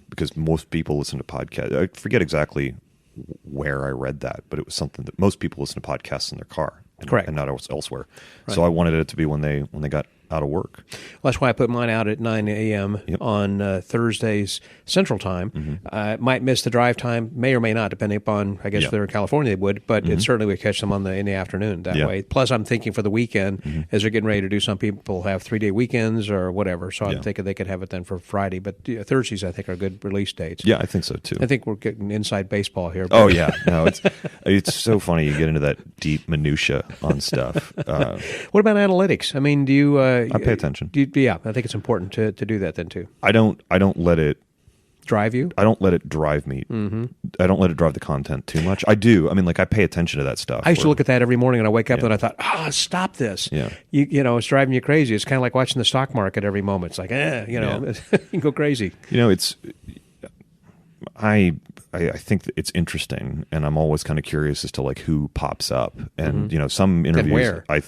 Because most people listen to podcasts. I forget exactly where I read that, but it was something that most people listen to podcasts in their car. Correct. And not elsewhere. Right. So I wanted it to be when they got out of work. Well, that's why I put mine out at 9 a.m. on Thursdays Central Time. Might miss the drive time, may or may not, depending upon, I guess, if they're in California, they would, but it certainly would catch them in the afternoon that way. Plus, I'm thinking for the weekend, as they're getting ready to do, some people have 3-day weekends or whatever, so I'm thinking they could have it then for Friday. But Thursdays, I think, are good release dates. Yeah, I think so, too. I think we're getting inside baseball here. Oh, yeah. No, it's so funny. You get into that deep minutia on stuff. What about analytics? I mean, do you... I pay attention. I think it's important to do that then too. I don't let it drive you. I don't let it drive me. I don't let it drive the content too much. I do. I mean, I pay attention to that stuff. I used to look at that every morning, and I wake up and I thought, stop this. You know, it's driving you crazy. It's kind of like watching the stock market every moment. It's like, you can go crazy. You know, I think that it's interesting, and I'm always kind of curious as to who pops up, and some interviews. And where? I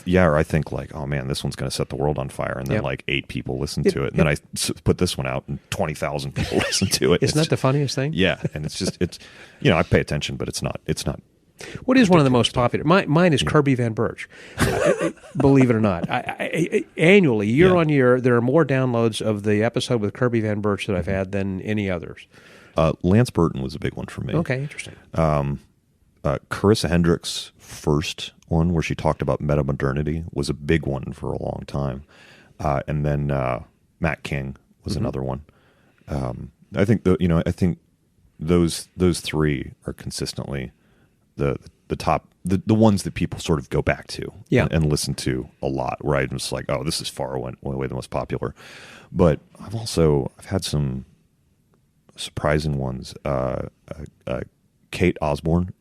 think oh man, this one's going to set the world on fire, and then 8 people listen to it, and then I put this one out, and 20,000 people listen to it. Isn't that the funniest thing? Yeah, and it's I pay attention, but it's not. What is one of the most popular? Mine is Kirby Van Birch. Believe it or not, annually, year on year, there are more downloads of the episode with Kirby Van Birch that I've had than any others. Lance Burton was a big one for me. Okay, interesting. Carissa Hendricks' first one, where she talked about metamodernity, was a big one for a long time. And then Matt King was another one. I think I think those three are consistently the top, the ones that people sort of go back to and listen to a lot, where I'm just like, oh, this is far away the most popular. But I've had some surprising ones. Kate Osborne,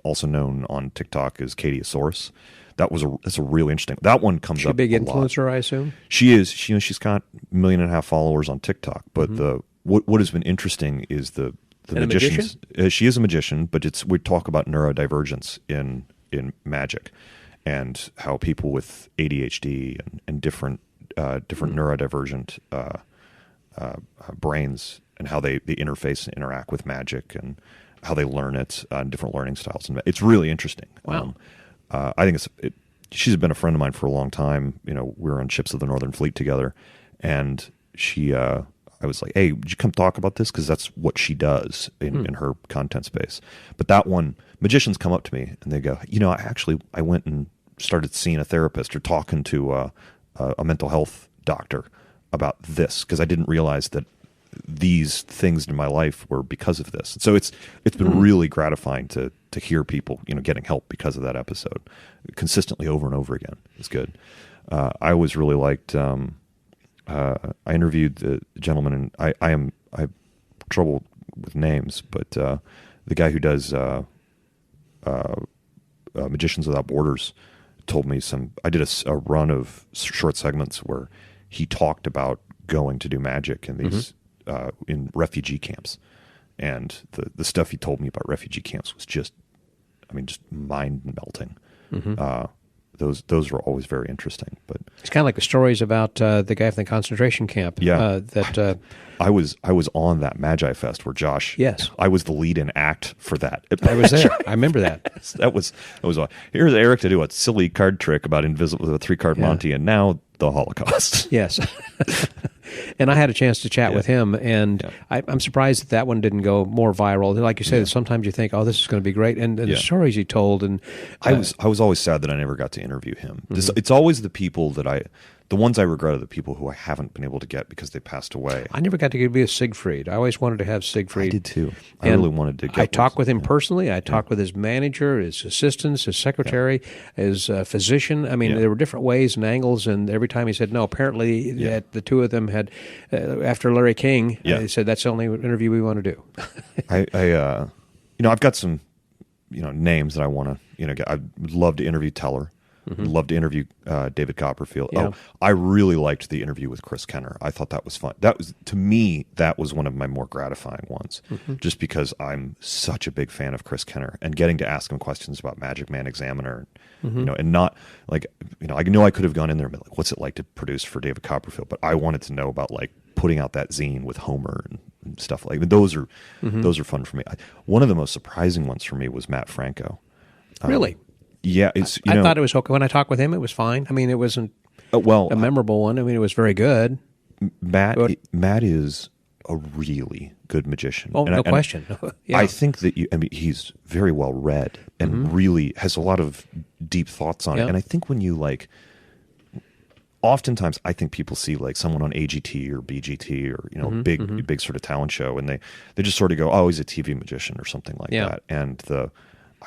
also known on TikTok as Katieosaurus. That's a really interesting. That one comes She up a big a influencer, lot. I assume. She is. She's got 1.5 million followers on TikTok. But what has been interesting is the magicians. She is a magician, but we talk about neurodivergence in magic, and how people with ADHD and different neurodivergent brains, and how they interface and interact with magic, and how they learn it, different learning styles. And it's really interesting. Wow. I think she's been a friend of mine for a long time. We were on ships of the Northern Fleet together, and I was like, hey, would you come talk about this? Because that's what she does in her content space. But that one, magicians come up to me and they go, I went and started seeing a therapist or talking to a mental health doctor about this, because I didn't realize that these things in my life were because of this. So it's been really gratifying to hear people getting help because of that episode consistently over and over again. It's good. I always really liked. I interviewed the gentleman, and I have trouble with names, but the guy who does Magicians Without Borders told me I did a run of short segments where he talked about going to do magic in these in refugee camps, and the stuff he told me about refugee camps was just mind melting. Those were always very interesting. But it's kind of like the stories about the guy from the concentration camp. Yeah, I was on that Magi Fest where Josh. Yes, I was the lead in act for that. I was there. I remember that. that was here's Eric to do a silly card trick about invisible with a 3-card Monty, and now the Holocaust. Yes. And I had a chance to chat with him, and I'm surprised that one didn't go more viral. Like you said, sometimes you think, oh, this is going to be great. And the stories he told. And I was always sad that I never got to interview him. It's always the people the ones I regret are the people who I haven't been able to get because they passed away. I never got to be a Siegfried. I always wanted to have Siegfried. I did too. I really wanted to get I talked with him personally. I talked with his manager, his assistants, his secretary, his physician. There were different ways and angles, and every time he said no, apparently that the two of them had, after Larry King, he said, that's the only interview we want to do. I've got some, names that I want to, get. I'd love to interview Teller. Love to interview David Copperfield. Yeah. Oh, I really liked the interview with Chris Kenner. I thought that was fun. To me, that was one of my more gratifying ones, just because I'm such a big fan of Chris Kenner, and getting to ask him questions about Magic Man Examiner, and not like, I know I could have gone in there and been like, what's it like to produce for David Copperfield? But I wanted to know about like putting out that zine with Homer and stuff like that. Those are fun for me. One of the most surprising ones for me was Matt Franco. Really? Yeah, I thought it was okay. When I talked with him, it was fine. It wasn't a memorable one. It was very good. Matt is a really good magician. Oh, no question. Yeah. I think that he's very well read and really has a lot of deep thoughts on it. And I think when you oftentimes I think people see like someone on AGT or BGT or big sort of talent show, and they just sort of go, oh, he's a TV magician or something like that. And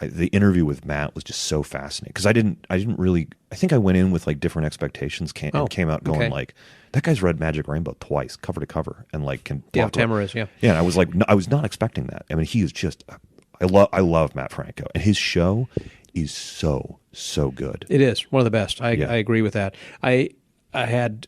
the interview with Matt was just so fascinating, because I didn't really. I think I went in with like different expectations, and came out going like, that guy's read Magic Rainbow twice, cover to cover, and like can talk Tamariz, and I was like, I was not expecting that. He is just. I love Matt Franco, and his show is so good. It is one of the best. I agree with that. I had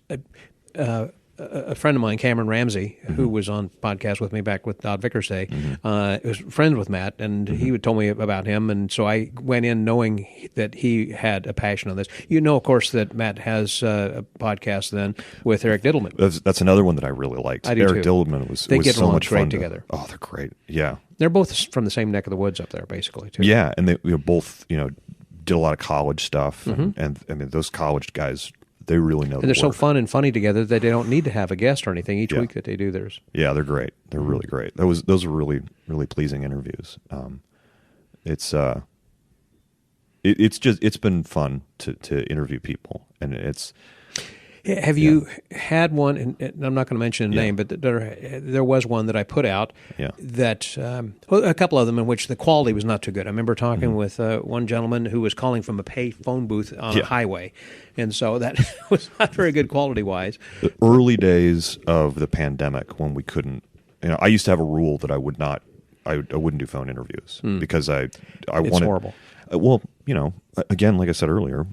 a friend of mine, Cameron Ramsey, who was on podcast with me back with Dodd Vickers Day, was friends with Matt, and he would told me about him, and so I went in knowing that he had a passion on this. Of course, that Matt has a podcast then with Eric Diddleman. That's another one that I really liked. I do Eric too. Diddleman was so much fun together. Oh, they're great. Yeah, they're both from the same neck of the woods up there, basically. Too. Yeah, and they both did a lot of college stuff, and those college guys. They really know. And they're so fun and funny together that they don't need to have a guest or anything each week that they do theirs. Yeah, they're great. They're really great. Those were really, really pleasing interviews. It's been fun to interview people, and Have you had one, and I'm not going to mention a name, but there was one that I put out that, well, a couple of them in which the quality was not too good. I remember talking with one gentleman who was calling from a pay phone booth on a highway, and so that was not very good quality-wise. The early days of the pandemic when we couldn't, I used to have a rule that I wouldn't do phone interviews because it's wanted. Horrible. Well, again, like I said earlier,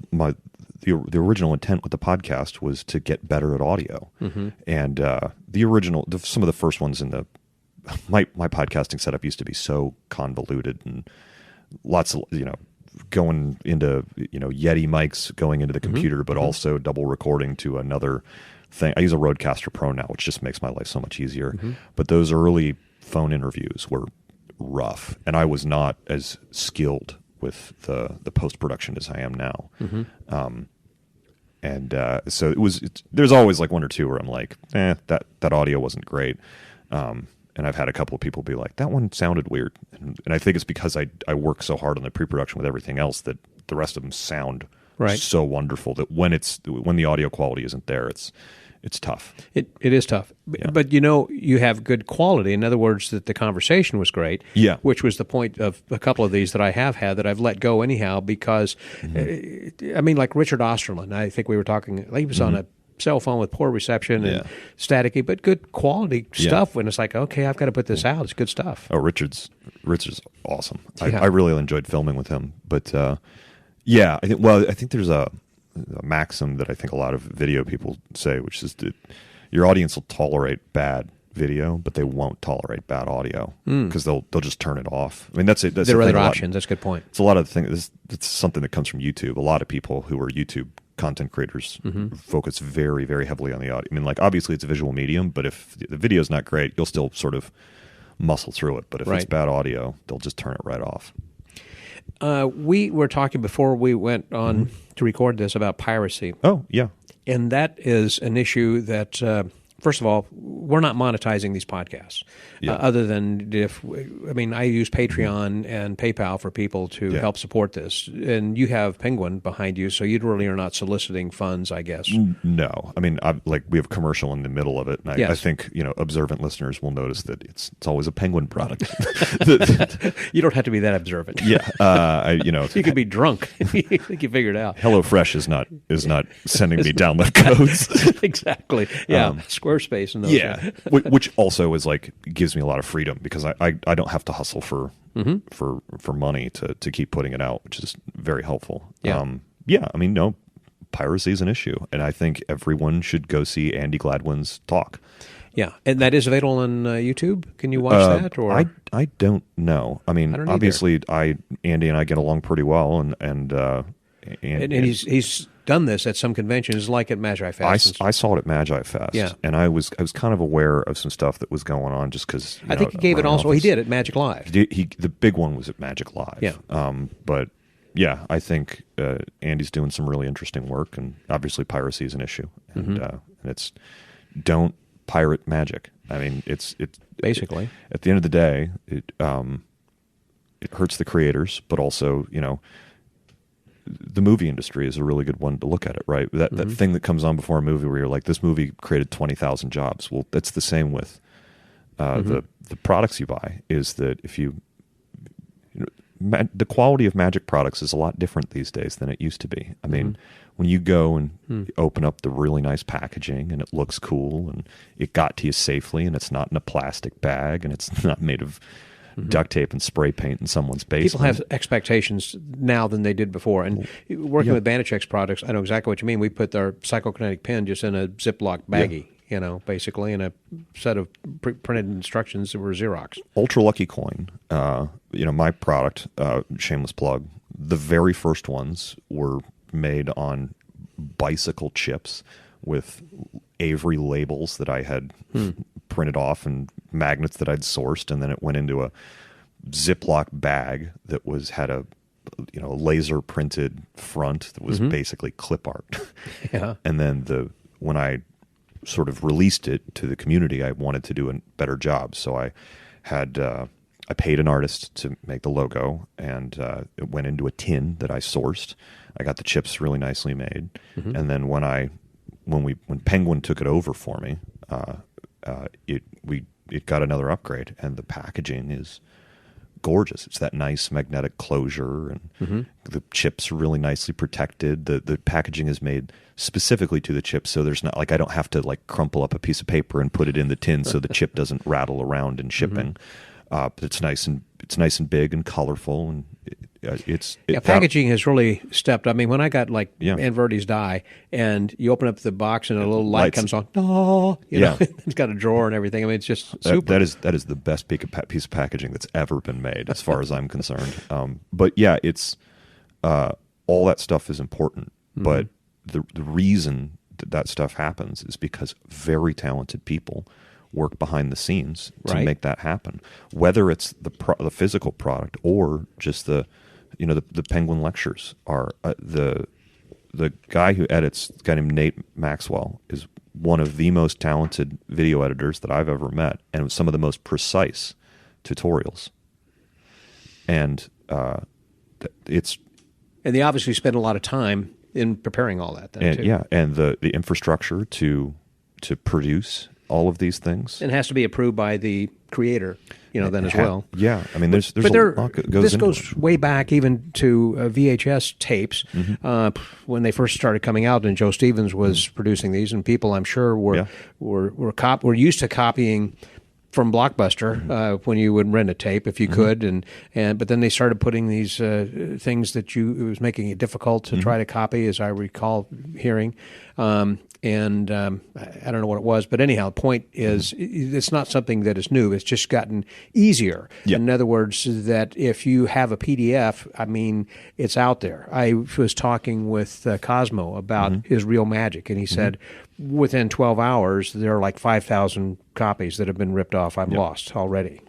the original intent with the podcast was to get better at audio, and some of the first ones in my podcasting setup used to be so convoluted and lots of going into Yeti mics going into the computer, but also double recording to another thing. I use a Rodecaster Pro now, which just makes my life so much easier. But those early phone interviews were rough, and I was not as skilled with the post-production as I am now. So there's always like one or two where I'm like, that audio wasn't great. And I've had a couple of people be like, that one sounded weird. And I think it's because I work so hard on the pre-production with everything else that the rest of them sound so wonderful that when the audio quality isn't there, it's tough. It is tough. Yeah. But you have good quality. In other words, that the conversation was great. Yeah. Which was the point of a couple of these that I have had that I've let go anyhow because, like Richard Osterlund, I think we were talking, he was on a cell phone with poor reception and staticky, but good quality stuff when it's like, okay, I've got to put this out. It's good stuff. Oh, Richard's awesome. I really enjoyed filming with him. But I think there's a maxim that I think a lot of video people say, which is that your audience will tolerate bad video, but they won't tolerate bad audio because they'll just turn it off. I mean, that's it. There are other options. That's a good point. It's a lot of things. It's something that comes from YouTube. A lot of people who are YouTube content creators focus very, very heavily on the audio. I mean, like obviously it's a visual medium, but if the video is not great, you'll still sort of muscle through it. But if it's bad audio, they'll just turn it right off. We were talking before we went on to record this about piracy. Oh, yeah. And that is an issue that, first of all, we're not monetizing these podcasts. Other than I use Patreon and PayPal for people to help support this. And you have Penguin behind you, so you really are not soliciting funds, I guess. No. I mean, we have commercial in the middle of it. And I think, observant listeners will notice that it's always a Penguin product. You don't have to be that observant. Yeah. You could be drunk. You think you figured it out. HelloFresh is not sending me download codes. Exactly. Yeah. Squarespace and those. Yeah. Which also is gives me a lot of freedom because I don't have to hustle for money to keep putting it out, which is very helpful. No, piracy is an issue, and I think everyone should go see Andy Gladwin's talk. Yeah, and that is available on YouTube. Can you watch that? Or I don't know. I mean, obviously, Andy and I get along pretty well, and he's done this at some conventions, like at Magi Fest. I saw it at Magi Fest, and I was kind of aware of some stuff that was going on, just because I think he gave it also. He did at Magic Live. The big one was at Magic Live. Yeah, but yeah, I think Andy's doing some really interesting work, and obviously piracy is an issue, and it's don't pirate magic. I mean, it's basically at the end of the day, it hurts the creators, but also the movie industry is a really good one to look at it, right? That thing that comes on before a movie where you're like, this movie created 20,000 jobs. Well, that's the same with the products you buy. Is that if the quality of magic products is a lot different these days than it used to be. I mean, when you go and open up the really nice packaging and it looks cool and it got to you safely and it's not in a plastic bag and it's not made of duct tape and spray paint in someone's basement. People have expectations now than they did before. And working with Banachek's products, I know exactly what you mean. We put our psychokinetic pen just in a Ziploc baggie, basically, in a set of printed instructions that were Xerox. Ultra Lucky Coin, my product, shameless plug, the very first ones were made on bicycle chips with Avery labels that I had printed off and magnets that I'd sourced, and then it went into a Ziploc bag that had a laser printed front that was basically clip art. And then when I sort of released it to the community, I wanted to do a better job, so I had I paid an artist to make the logo, and it went into a tin that I sourced. I got the chips really nicely made, and then when I when Penguin took it over for me, it got another upgrade, and the packaging is gorgeous. It's that nice magnetic closure, and the chips are really nicely protected. The packaging is made specifically to the chip, so there's not like I don't have to like crumple up a piece of paper and put it in the tin so the chip doesn't rattle around in shipping. But it's nice and big and colorful, and packaging has really stepped. I mean, when I got like Anverti's die, and you open up the box and a little light comes on, you know, it's got a drawer and everything. I mean, it's just super. That is the best piece of packaging that's ever been made, as far as I'm concerned. But yeah, it's all that stuff is important, but the reason that stuff happens is because very talented people work behind the scenes to make that happen. Whether it's the physical product or just the Penguin lectures are the guy who edits, a guy named Nate Maxwell, is one of the most talented video editors that I've ever met, and with some of the most precise tutorials. And and they obviously spend a lot of time in preparing all that. Then, too. Yeah, and the infrastructure to produce all of these things. It has to be approved by the creator, then as well. Yeah, I mean, there's a lot that goes into this goes way back even to VHS tapes when they first started coming out, and Joe Stevens was producing these, and people, I'm sure, were used to copying from Blockbuster when you would rent a tape if you could, but then they started putting these things that it was making it difficult to try to copy, as I recall hearing. And I don't know what it was, but anyhow, the point is it's not something that is new. It's just gotten easier. Yep. In other words, that if you have a PDF, I mean, it's out there. I was talking with Cosmo about his Real Magic, and he said within 12 hours, there are like 5,000 copies that have been ripped off. I'm lost already,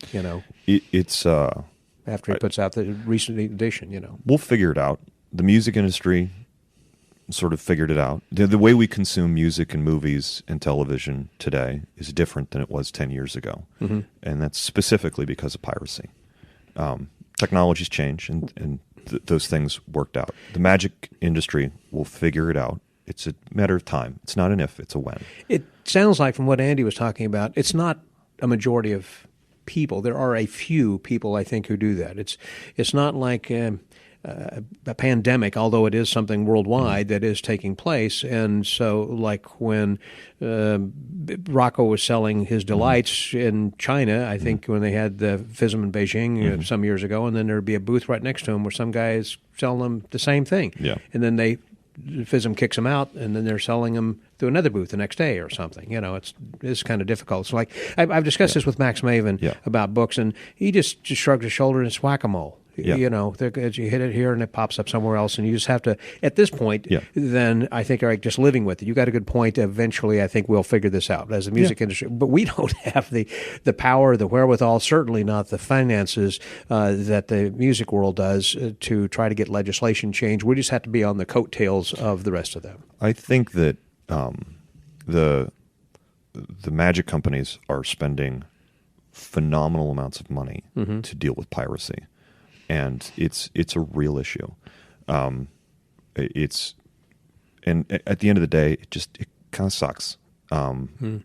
It's after he puts out the recent edition, We'll figure it out. The music industry sort of figured it out. The way we consume music and movies and television today is different than it was 10 years ago. And that's specifically because of piracy. Technologies change, and those things worked out. The magic industry will figure it out. It's a matter of time. It's not an if, it's a when. It sounds like, from what Andy was talking about, it's not a majority of people. There are a few people, I think, who do that. It's not like a pandemic, although it is something worldwide that is taking place. And so, like when Rocco was selling his delights in China, I think when they had the FISM in Beijing some years ago, and then there'd be a booth right next to him where some guy is selling them the same thing. Yeah. And then FISM kicks them out, and then they're selling them to another booth the next day or something. It's kind of difficult. So, like, I've discussed this with Max Maven about books, and he just shrugged his shoulder and it's whack-a-mole. Yeah. You hit it here and it pops up somewhere else, and you just have to, at this point, then I think, Eric, just living with it. You got a good point. Eventually, I think we'll figure this out as a music industry. But we don't have the power, the wherewithal, certainly not the finances that the music world does to try to get legislation changed. We just have to be on the coattails of the rest of them. I think that the magic companies are spending phenomenal amounts of money to deal with piracy. And it's a real issue. And at the end of the day, it kind of sucks. We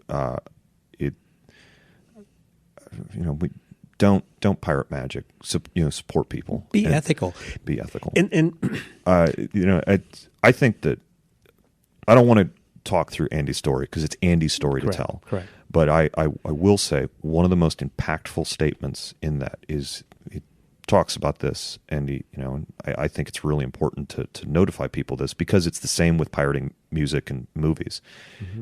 don't pirate magic. Support people. Be ethical. Be ethical. And I think that I don't want to talk through Andy's story because it's Andy's story to tell. Correct. But I will say one of the most impactful statements in that is it talks about this, and I think it's really important to notify people this, because it's the same with pirating music and movies.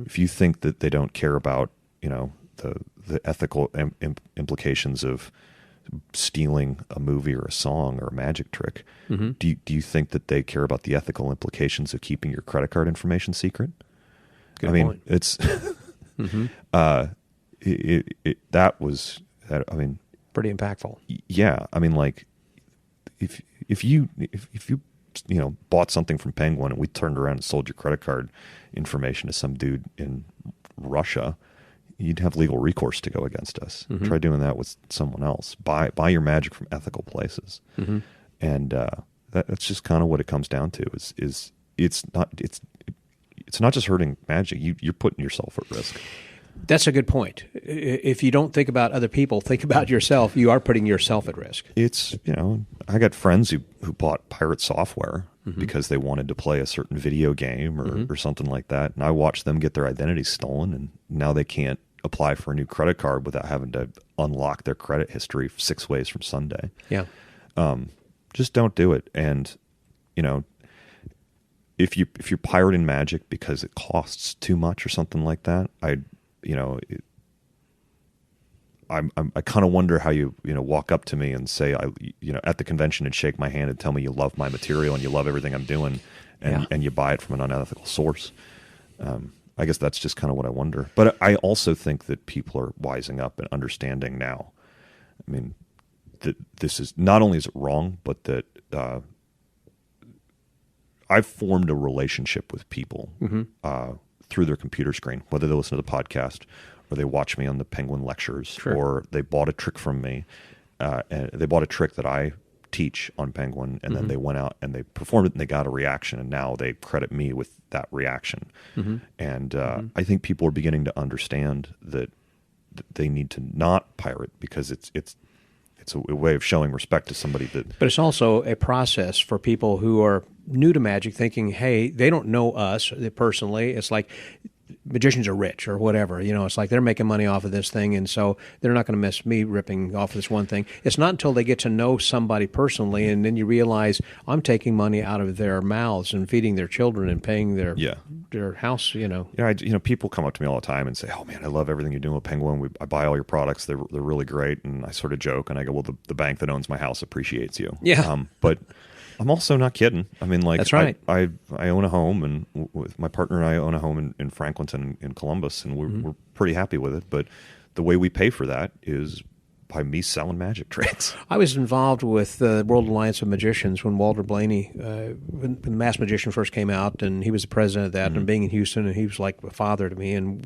If you think that they don't care about the ethical implications of stealing a movie or a song or a magic trick, do you think that they care about the ethical implications of keeping your credit card information secret? Good point. It's that was pretty impactful. Yeah, I mean, like if you bought something from Penguin and we turned around and sold your credit card information to some dude in Russia, you'd have legal recourse to go against us. Try doing that with someone else. Buy your magic from ethical places, and that's just kind of what it comes down to. Is it's not just hurting magic. You're putting yourself at risk. That's a good point. If you don't think about other people, think about yourself. You are putting yourself at risk. It's, I got friends who bought pirate software because they wanted to play a certain video game or something like that. And I watched them get their identity stolen, and now they can't apply for a new credit card without having to unlock their credit history 6 ways from Sunday. Yeah. Just don't do it. And, if you're pirating magic because it costs too much or something like that, I kind of wonder how you walk up to me and say, at the convention and shake my hand and tell me you love my material and you love everything I'm doing, and you buy it from an unethical source. I guess that's just kind of what I wonder. But I also think that people are wising up and understanding now. I mean, that this is not only is it wrong, but that I've formed a relationship with people through their computer screen, whether they listen to the podcast or they watch me on the Penguin lectures, or they bought a trick from me. And they bought a trick that I teach on Penguin, and then they went out and they performed it and they got a reaction, and now they credit me with that reaction. And I think people are beginning to understand that they need to not pirate because it's a way of showing respect to somebody that. But it's also a process for people who are new to magic, thinking, hey, they don't know us personally. It's like magicians are rich or whatever. It's like they're making money off of this thing, and so they're not going to miss me ripping off this one thing. It's not until they get to know somebody personally, and then you realize I'm taking money out of their mouths and feeding their children and paying their house. People come up to me all the time and say, "Oh man, I love everything you're doing with Penguin. I buy all your products. They're really great." And I sort of joke and I go, "Well, the bank that owns my house appreciates you." Yeah. But I'm also not kidding. I mean, like, that's right. I own a home, and with my partner and I own a home in Franklinton in Columbus, and we're pretty happy with it. But the way we pay for that is by me selling magic tricks. I was involved with the World Alliance of Magicians when Walter Blaney, when The Masked Magician first came out, and he was the president of that, and being in Houston, and he was like a father to me, and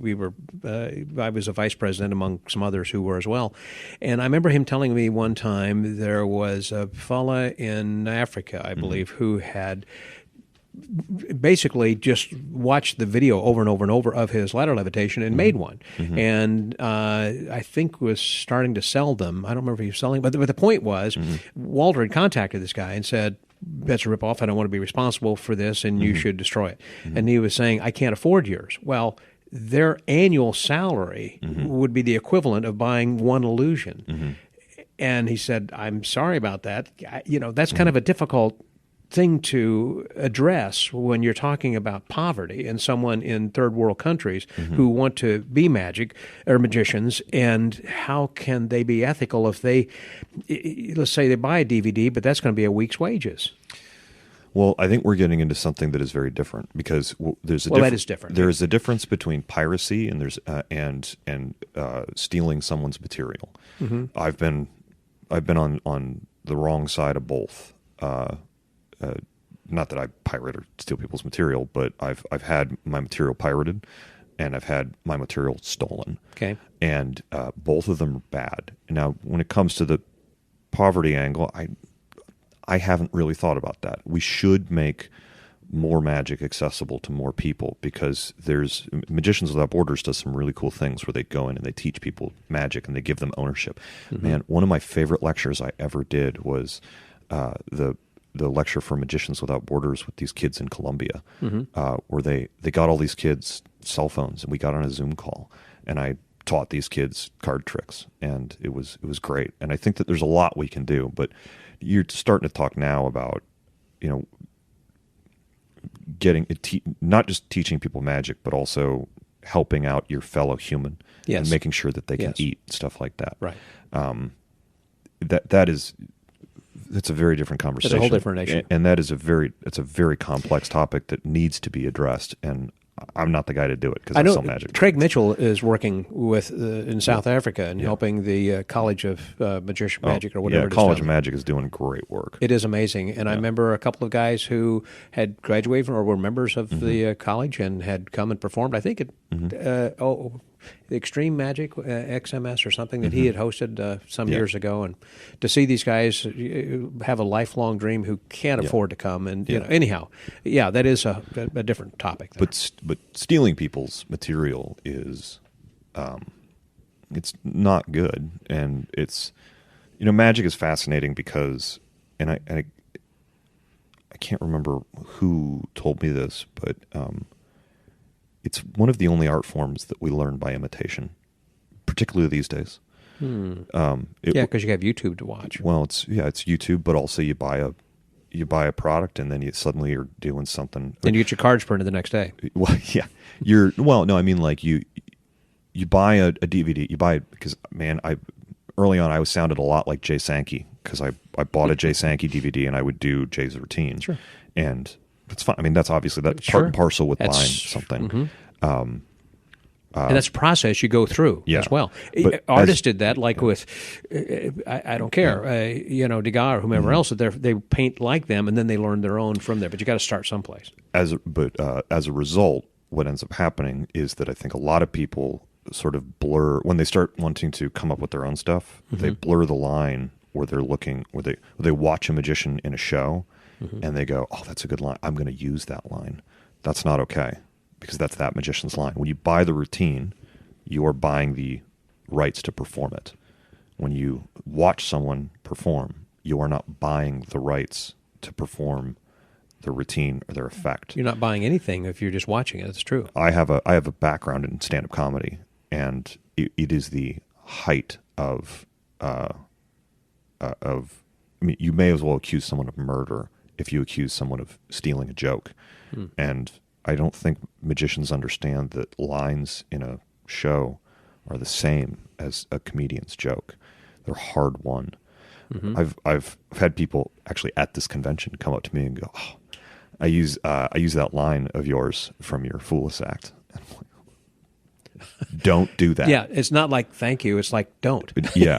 I was a vice president among some others who were as well. And I remember him telling me one time there was a fella in Africa, I believe, who had basically just watched the video over and over and over of his ladder levitation and made one. And I think was starting to sell them. I don't remember if he was selling, but the point was Walter had contacted this guy and said, that's a ripoff. I don't want to be responsible for this, and you should destroy it. And he was saying, I can't afford yours. Well, their annual salary would be the equivalent of buying one illusion. And he said, I'm sorry about that. That's kind of a difficult thing to address when you're talking about poverty and someone in third world countries who want to be magic or magicians, and how can they be ethical if they, let's say they buy a DVD, but that's going to be a week's wages. Well, I think we're getting into something that is very different, because there's a that is different. There is a difference between piracy and there's and stealing someone's material. I've been on the wrong side of both. Not that I pirate or steal people's material, but I've had my material pirated, and I've had my material stolen. Okay. And both of them are bad. Now, when it comes to the poverty angle, I haven't really thought about that. We should make more magic accessible to more people, because there's Magicians Without Borders does some really cool things where they go in and they teach people magic and they give them ownership. Man, one of my favorite lectures I ever did was the lecture for Magicians Without Borders with these kids in Colombia, where they got all these kids cell phones, and we got on a Zoom call, and I taught these kids card tricks, and it was great. And I think that there's a lot we can do, but you're starting to talk now about, getting not just teaching people magic, but also helping out your fellow human and making sure that they can eat, stuff like that. Right. That's a very different conversation. It's a whole different issue. And that is it's a very complex topic that needs to be addressed. And I'm not the guy to do it because I sell magic. Craig Mitchell is working with in South Africa and helping the College of Magic or whatever. Yeah, College of Magic is doing great work. It is amazing. And I remember a couple of guys who had graduated or were members of the college and had come and performed. I think Extreme Magic, XMS or something that he had hosted some years ago. And to see these guys have a lifelong dream who can't afford to come. And anyhow, that is a different topic there. But stealing people's material is, it's not good. And it's, magic is fascinating because, and I can't remember who told me this, but it's one of the only art forms that we learn by imitation, particularly these days. Because you have YouTube to watch. Well, it's YouTube, but also you buy a product and then suddenly you're doing something. And you get your cards printed the next day. Well, yeah, no, I mean like you buy a DVD, you buy it because early on I was sounded a lot like Jay Sankey because I bought a Jay Sankey DVD and I would do Jay's routine. Sure. And it's fine. I mean, that's obviously part and parcel with buying something. And that's a process you go through as well. But artists did that, like with, I don't care, Degas or whomever else, they paint like them and then they learn their own from there. But you got to start someplace. As a result, what ends up happening is that I think a lot of people sort of blur, when they start wanting to come up with their own stuff, they blur the line where they're looking, where they watch a magician in a show and they go, oh, that's a good line. I'm going to use that line. That's not okay because that's that magician's line. When you buy the routine, you are buying the rights to perform it. When you watch someone perform, you are not buying the rights to perform their routine or their effect. You're not buying anything if you're just watching it. It's true. I have a background in stand-up comedy, and it is the height of you may as well accuse someone of murder if you accuse someone of stealing a joke. And I don't think magicians understand that lines in a show are the same as a comedian's joke. They're hard won. I've had people actually at this convention come up to me and go, oh, I use that line of yours from your Foolish act. Don't do that. Yeah, it's not like thank you. It's like don't. Yeah.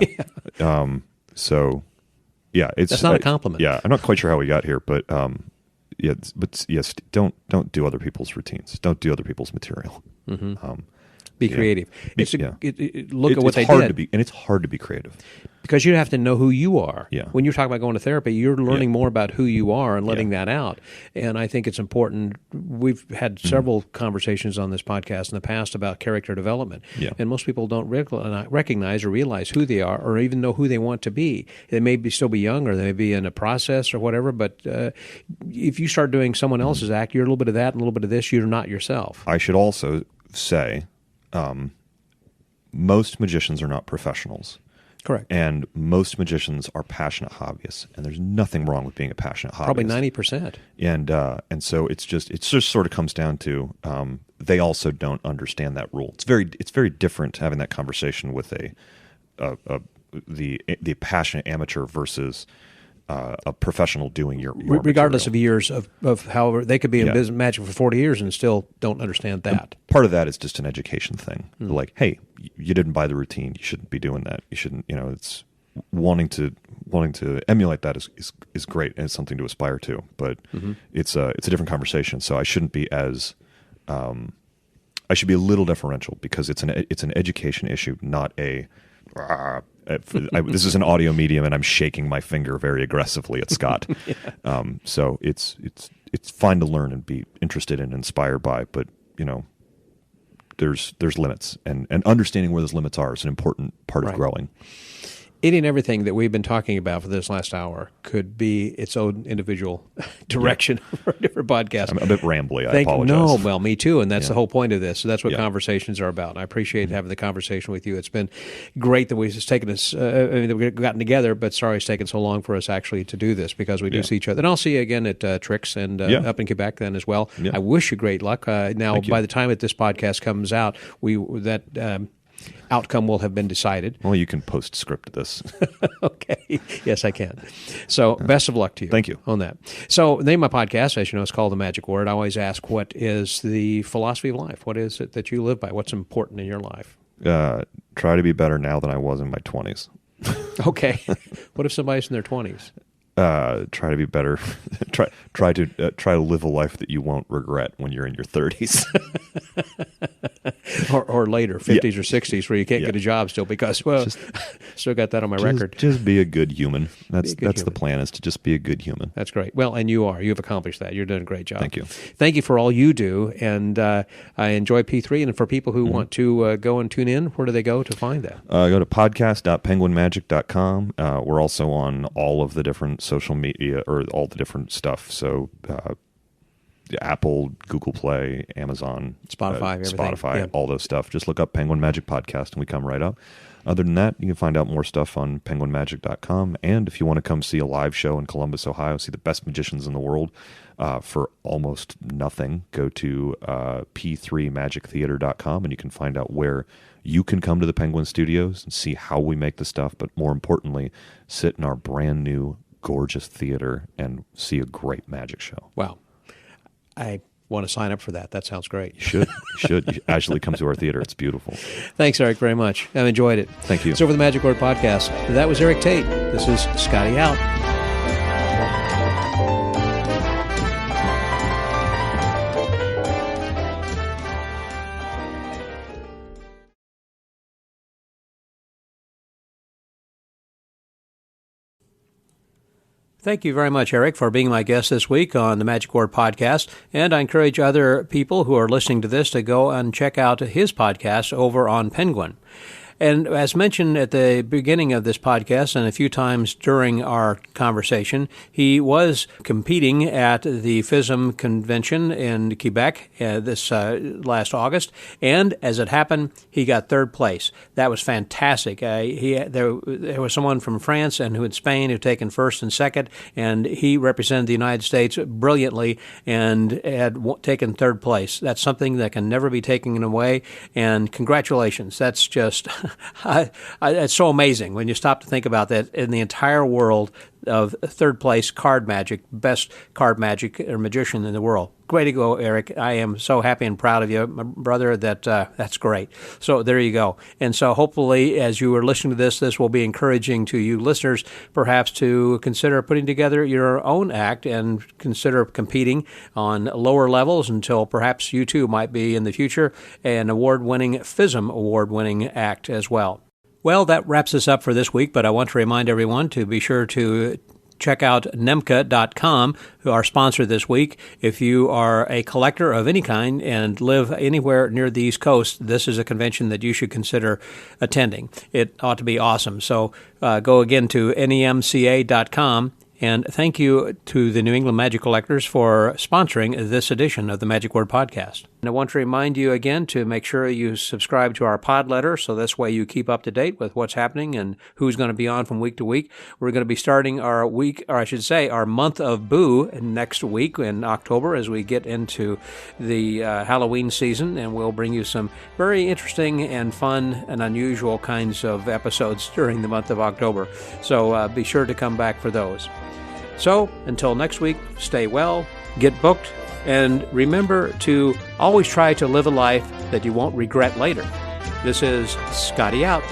So, yeah, that's not a compliment. Yeah, I'm not quite sure how we got here, but yes, don't do other people's routines. Don't do other people's material. Be creative. Look at what they did. And it's hard to be creative. Because you have to know who you are. Yeah. When you're talking about going to therapy, you're learning more about who you are and letting that out. And I think it's important. We've had several conversations on this podcast in the past about character development. Yeah. And most people don't recognize or realize who they are or even know who they want to be. They may still be young or they may be in a process or whatever, but if you start doing someone else's act, you're a little bit of that and a little bit of this, you're not yourself. I should also say most magicians are not professionals. Correct. And most magicians are passionate hobbyists, and there's nothing wrong with being a passionate hobbyist. Probably 90%. And so it just sort of comes down to they also don't understand that rule. It's very different having that conversation with the passionate amateur versus a professional doing your regardless material. of years of however they could be in business magic for 40 years and still don't understand that. And part of that is just an education thing. Like, hey, you didn't buy the routine. You shouldn't be doing that. You shouldn't. It's wanting to emulate that is great and it's something to aspire to. But it's a different conversation. So I shouldn't be as I should be a little deferential because it's an education issue, not a. This is an audio medium, and I'm shaking my finger very aggressively at Scott. So it's fine to learn and be interested and inspired by, but there's limits, and understanding where those limits are is an important part of growing. Any and everything that we've been talking about for this last hour could be its own individual direction for a different podcast. I'm a bit rambly. I apologize. No, well, me too, and that's the whole point of this. So that's what conversations are about. And I appreciate having the conversation with you. It's been great that we've taken us. That we've gotten together, but sorry it's taken so long for us actually to do this because we do see each other. And I'll see you again at Tricks and up in Quebec then as well. I wish you great luck. Now, by the time that this podcast comes out, outcome will have been decided. Well, you can postscript this. Okay. Yes, I can. So best of luck to you. Thank you. On that. So the name of my podcast, as you know, is called The Magic Word. I always ask, what is the philosophy of life? What is it that you live by? What's important in your life? Try to be better now than I was in my 20s. Okay. What if somebody's in their 20s? Try to be better. try to live a life that you won't regret when you're in your 30s. or later, 50s or 60s, where you can't get a job still because, still got that on my record. Just be a good human. That's human. the plan, is to just be a good human. That's great. Well, and you are. You've accomplished that. You're doing a great job. Thank you. Thank you for all you do. And I enjoy P3. And for people who want to go and tune in, where do they go to find that? Go to podcast.penguinmagic.com. We're also on all of the different social media, or all the different stuff. So Apple, Google Play, Amazon, Spotify, everything. Spotify, all those stuff. Just look up Penguin Magic Podcast and we come right up. Other than that, you can find out more stuff on penguinmagic.com. And if you want to come see a live show in Columbus, Ohio, see the best magicians in the world for almost nothing, go to p3magictheater.com and you can find out where you can come to the Penguin Studios and see how we make the stuff. But more importantly, sit in our brand new, gorgeous theater and see a great magic show. Wow. I want to sign up for that. That sounds great. You should. You actually come to our theater. It's beautiful. Thanks, Eric, very much. I've enjoyed it. Thank you. So for the Magic Word Podcast, that was Erik Tait. This is Scotty out. Thank you very much, Eric, for being my guest this week on the Magic Word Podcast. And I encourage other people who are listening to this to go and check out his podcast over on Penguin. And as mentioned at the beginning of this podcast and a few times during our conversation, he was competing at the FISM convention in Quebec this last August. And as it happened, he got third place. That was fantastic. There was someone from France and who in Spain who had taken first and second, and he represented the United States brilliantly and had taken third place. That's something that can never be taken away, and congratulations. That's just... it's so amazing when you stop to think about that. In the entire world of third place card magic, best card magic or magician in the world. Way to go, Eric. I am so happy and proud of you, my brother. That's great. So there you go. And so hopefully as you are listening to this will be encouraging to you listeners perhaps to consider putting together your own act and consider competing on lower levels until perhaps you too might be in the future an award-winning FISM award-winning act as well. Well, that wraps us up for this week, but I want to remind everyone to be sure to check out nemca.com, who are our sponsor this week. If you are a collector of any kind and live anywhere near the East Coast, this is a convention that you should consider attending. It ought to be awesome. So go again to nemca.com. And thank you to the New England Magic Collectors for sponsoring this edition of the Magic Word Podcast. And I want to remind you again to make sure you subscribe to our pod letter, so this way you keep up to date with what's happening and who's going to be on from week to week. We're going to be starting our our month of Boo next week in October as we get into the Halloween season, and we'll bring you some very interesting and fun and unusual kinds of episodes during the month of October. So be sure to come back for those. So, until next week, stay well, get booked, and remember to always try to live a life that you won't regret later. This is Scotty out.